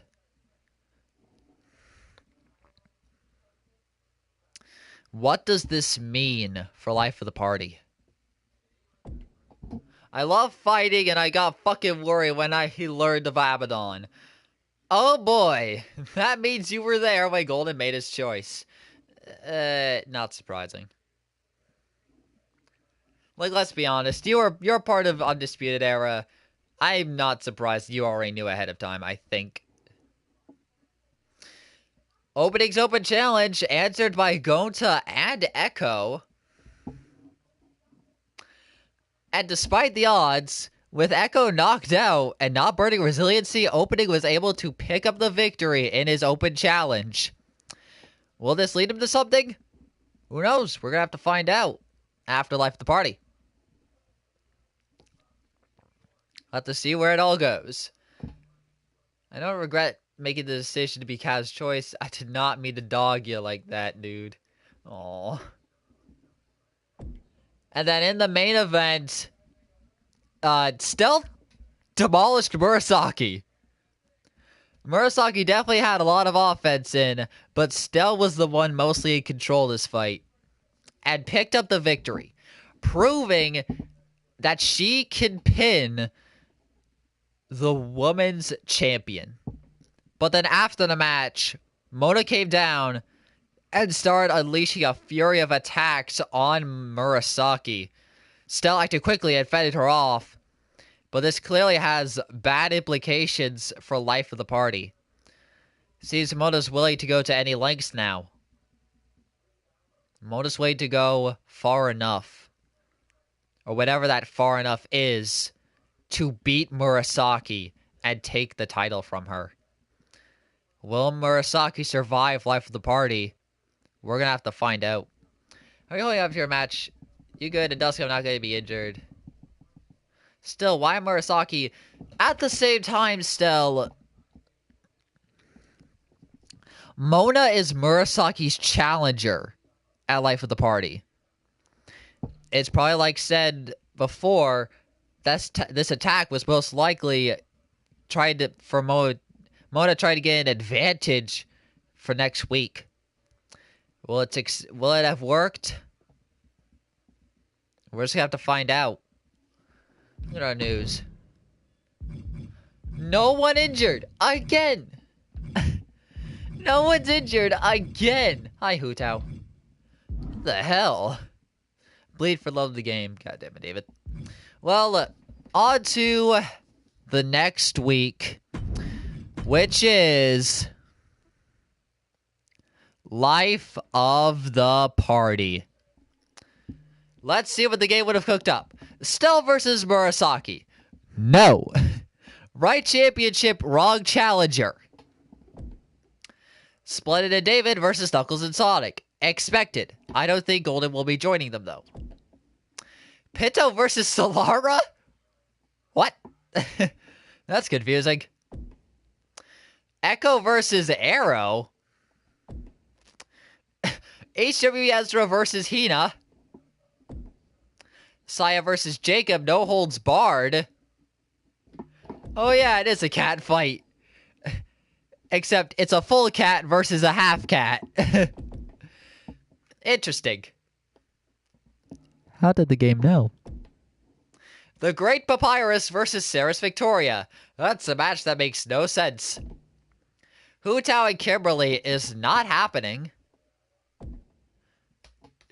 What does this mean for Life of the Party? I love fighting, and I got fucking worried when he learned of Abaddon. Oh boy, that means you were there when Golden made his choice. Not surprising. Like, let's be honest, you're part of Undisputed Era. I'm not surprised you already knew ahead of time, I think. Openings Open Challenge, answered by Gonta and Echo. And despite the odds, with Echo knocked out and not burning resiliency, Opening was able to pick up the victory in his Open Challenge. Will this lead him to something? Who knows? We're going to have to find out after Life of the Party. We'll have to see where it all goes. I don't regret making the decision to be Kaz's choice. I did not mean to dog you like that, dude. Aww. And then in the main event, Stell demolished Murasaki. Murasaki definitely had a lot of offense in, but Stell was the one mostly in control of this fight. And picked up the victory, proving that she can pin the women's champion. But then after the match, Mona came down and started unleashing a fury of attacks on Murasaki. Stell acted quickly and fended her off, but this clearly has bad implications for life of the party. Seems Mona's willing to go to any lengths now. Mona's willing to go far enough, or whatever that far enough is, to beat Murasaki and take the title from her. Will Murasaki survive life of the party? We're gonna have to find out. I'm going up to your match. You good? And Dusky, I'm not gonna be injured. Still, why Murasaki? At the same time, Stell, Mona is Murasaki's challenger at Life of the Party. It's probably like said before, this attack was most likely for Mona tried to get an advantage for next week. Will it have worked? We're just gonna have to find out. Look at our news. No one injured again. No one's injured again. Hi, Hutao. What the hell? Bleed for love of the game. God damn it, David. Well, on to the next week, which is Life of the Party. Let's see what the game would have cooked up. Stell versus Murasaki. No. Right championship, wrong challenger. Splendid and David versus Knuckles and Sonic. Expected. I don't think Golden will be joining them, though. Pinto versus Solara? What? That's confusing. Echo versus Arrow? HW Ezra versus Hina? Saya versus Jacob, no holds barred. Oh yeah, it is a cat fight. Except it's a full cat versus a half cat. Interesting. How did the game know? The Great Papyrus versus Saris Victoria. That's a match that makes no sense. Hutao and Kimberly is not happening.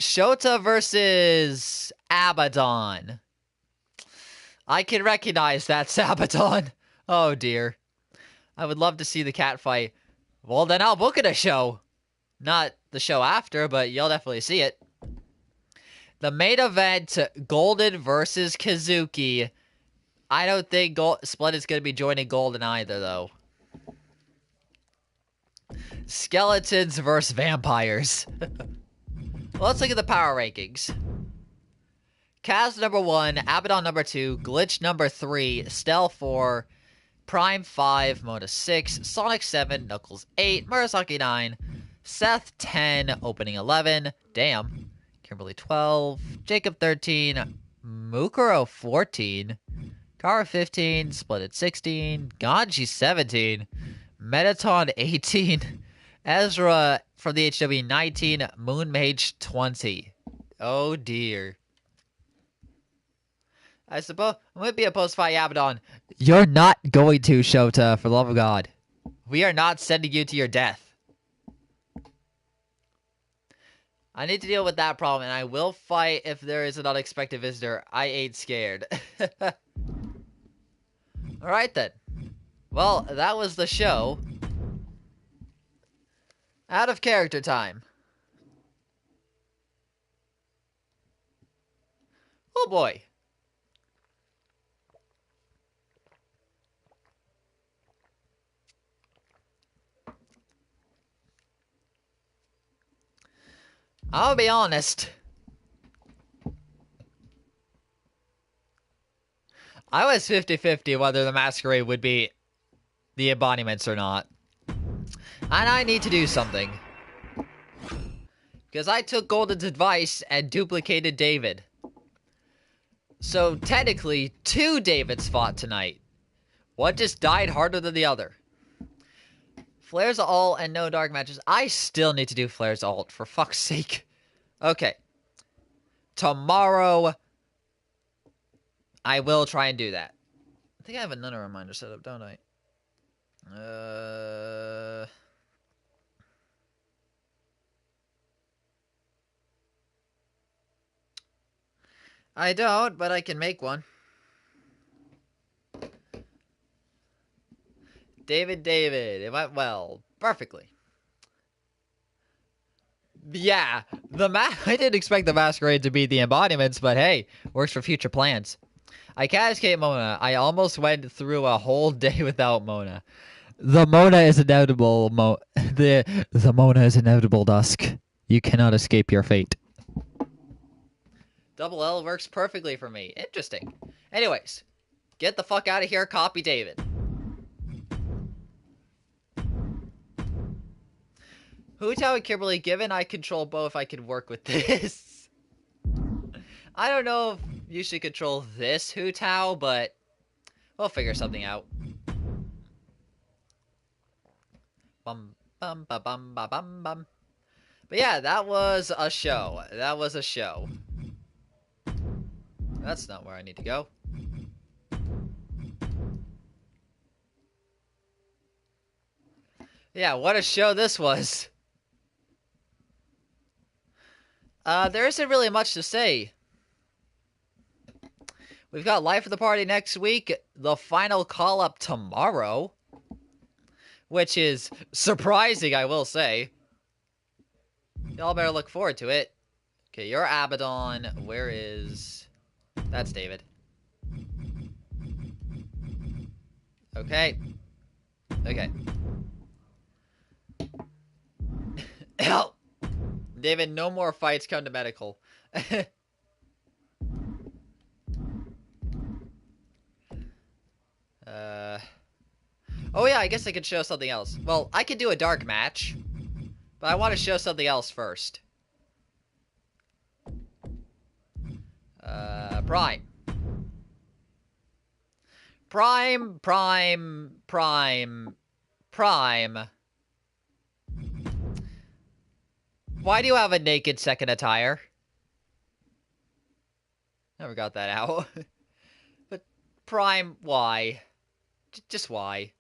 Shota versus Abaddon. I can recognize that's Abaddon. Oh dear. I would love to see the cat fight. Well, then I'll book it a show. Not the show after, but you'll definitely see it. The main event, Golden versus Kazuki. I don't think Splendid's going to be joining Golden either, though. Skeletons versus vampires. Well, let's look at the power rankings. Kaz number 1, Abaddon number 2, Glitch number 3, Stell 4, Prime 5, Mona 6, Sonic 7, Knuckles 8, Murasaki 9, Seth 10, Opening 11, damn, Kimberly 12, Jacob 13, Mukuro 14, Kara 15, Splendid 16, Ganji 17, Metaton 18, Ezra from the HW 19, Moon Mage 20. Oh dear. I suppose it might be a post-fight Abaddon. You're not going to, Shota, for the love of God. We are not sending you to your death. I need to deal with that problem, and I will fight if there is an unexpected visitor. I ain't scared. Alright then. Well, that was the show. Out of character time. Oh boy. I'll be honest. I was 50-50 whether the Masquerade would be the Embodiments or not. And I need to do something. Because I took Golden's advice and duplicated David. So technically, 2 Davids fought tonight. One just died harder than the other. Flair's ult and no dark matches. I still need to do Flair's ult, for fuck's sake. Okay. Tomorrow, I will try and do that. I think I have another reminder set up, don't I? I don't, but I can make one. David. It went well. Perfectly. Yeah, I didn't expect the Masquerade to be the Embodiments, but hey, works for future plans. I can't escape Mona. I almost went through a whole day without Mona. The Mona is inevitable, the Mona is inevitable, Dusk. You cannot escape your fate. Double L works perfectly for me. Interesting. Anyways, get the fuck out of here, copy David. Hu-Tao and Kimberly, given I control both, I could work with this. I don't know if you should control this Hu-Tao, but we'll figure something out. Bum, bum, ba, bum, ba, bum, bum. But yeah, that was a show. That's not where I need to go. Yeah, what a show this was. There isn't really much to say. We've got Life of the Party next week, the final call-up tomorrow, which is surprising, I will say. Y'all better look forward to it. Okay, you're Abaddon. Where is... That's David. Okay. Help! David, no more fights, come to medical. Oh yeah, I guess I could show something else. Well, I could do a dark match, but I want to show something else first. Prime. Why do you have a naked second attire? Never got that out. But Prime, why? Just why?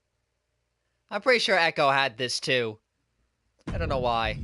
I'm pretty sure Echo had this too. I don't know why.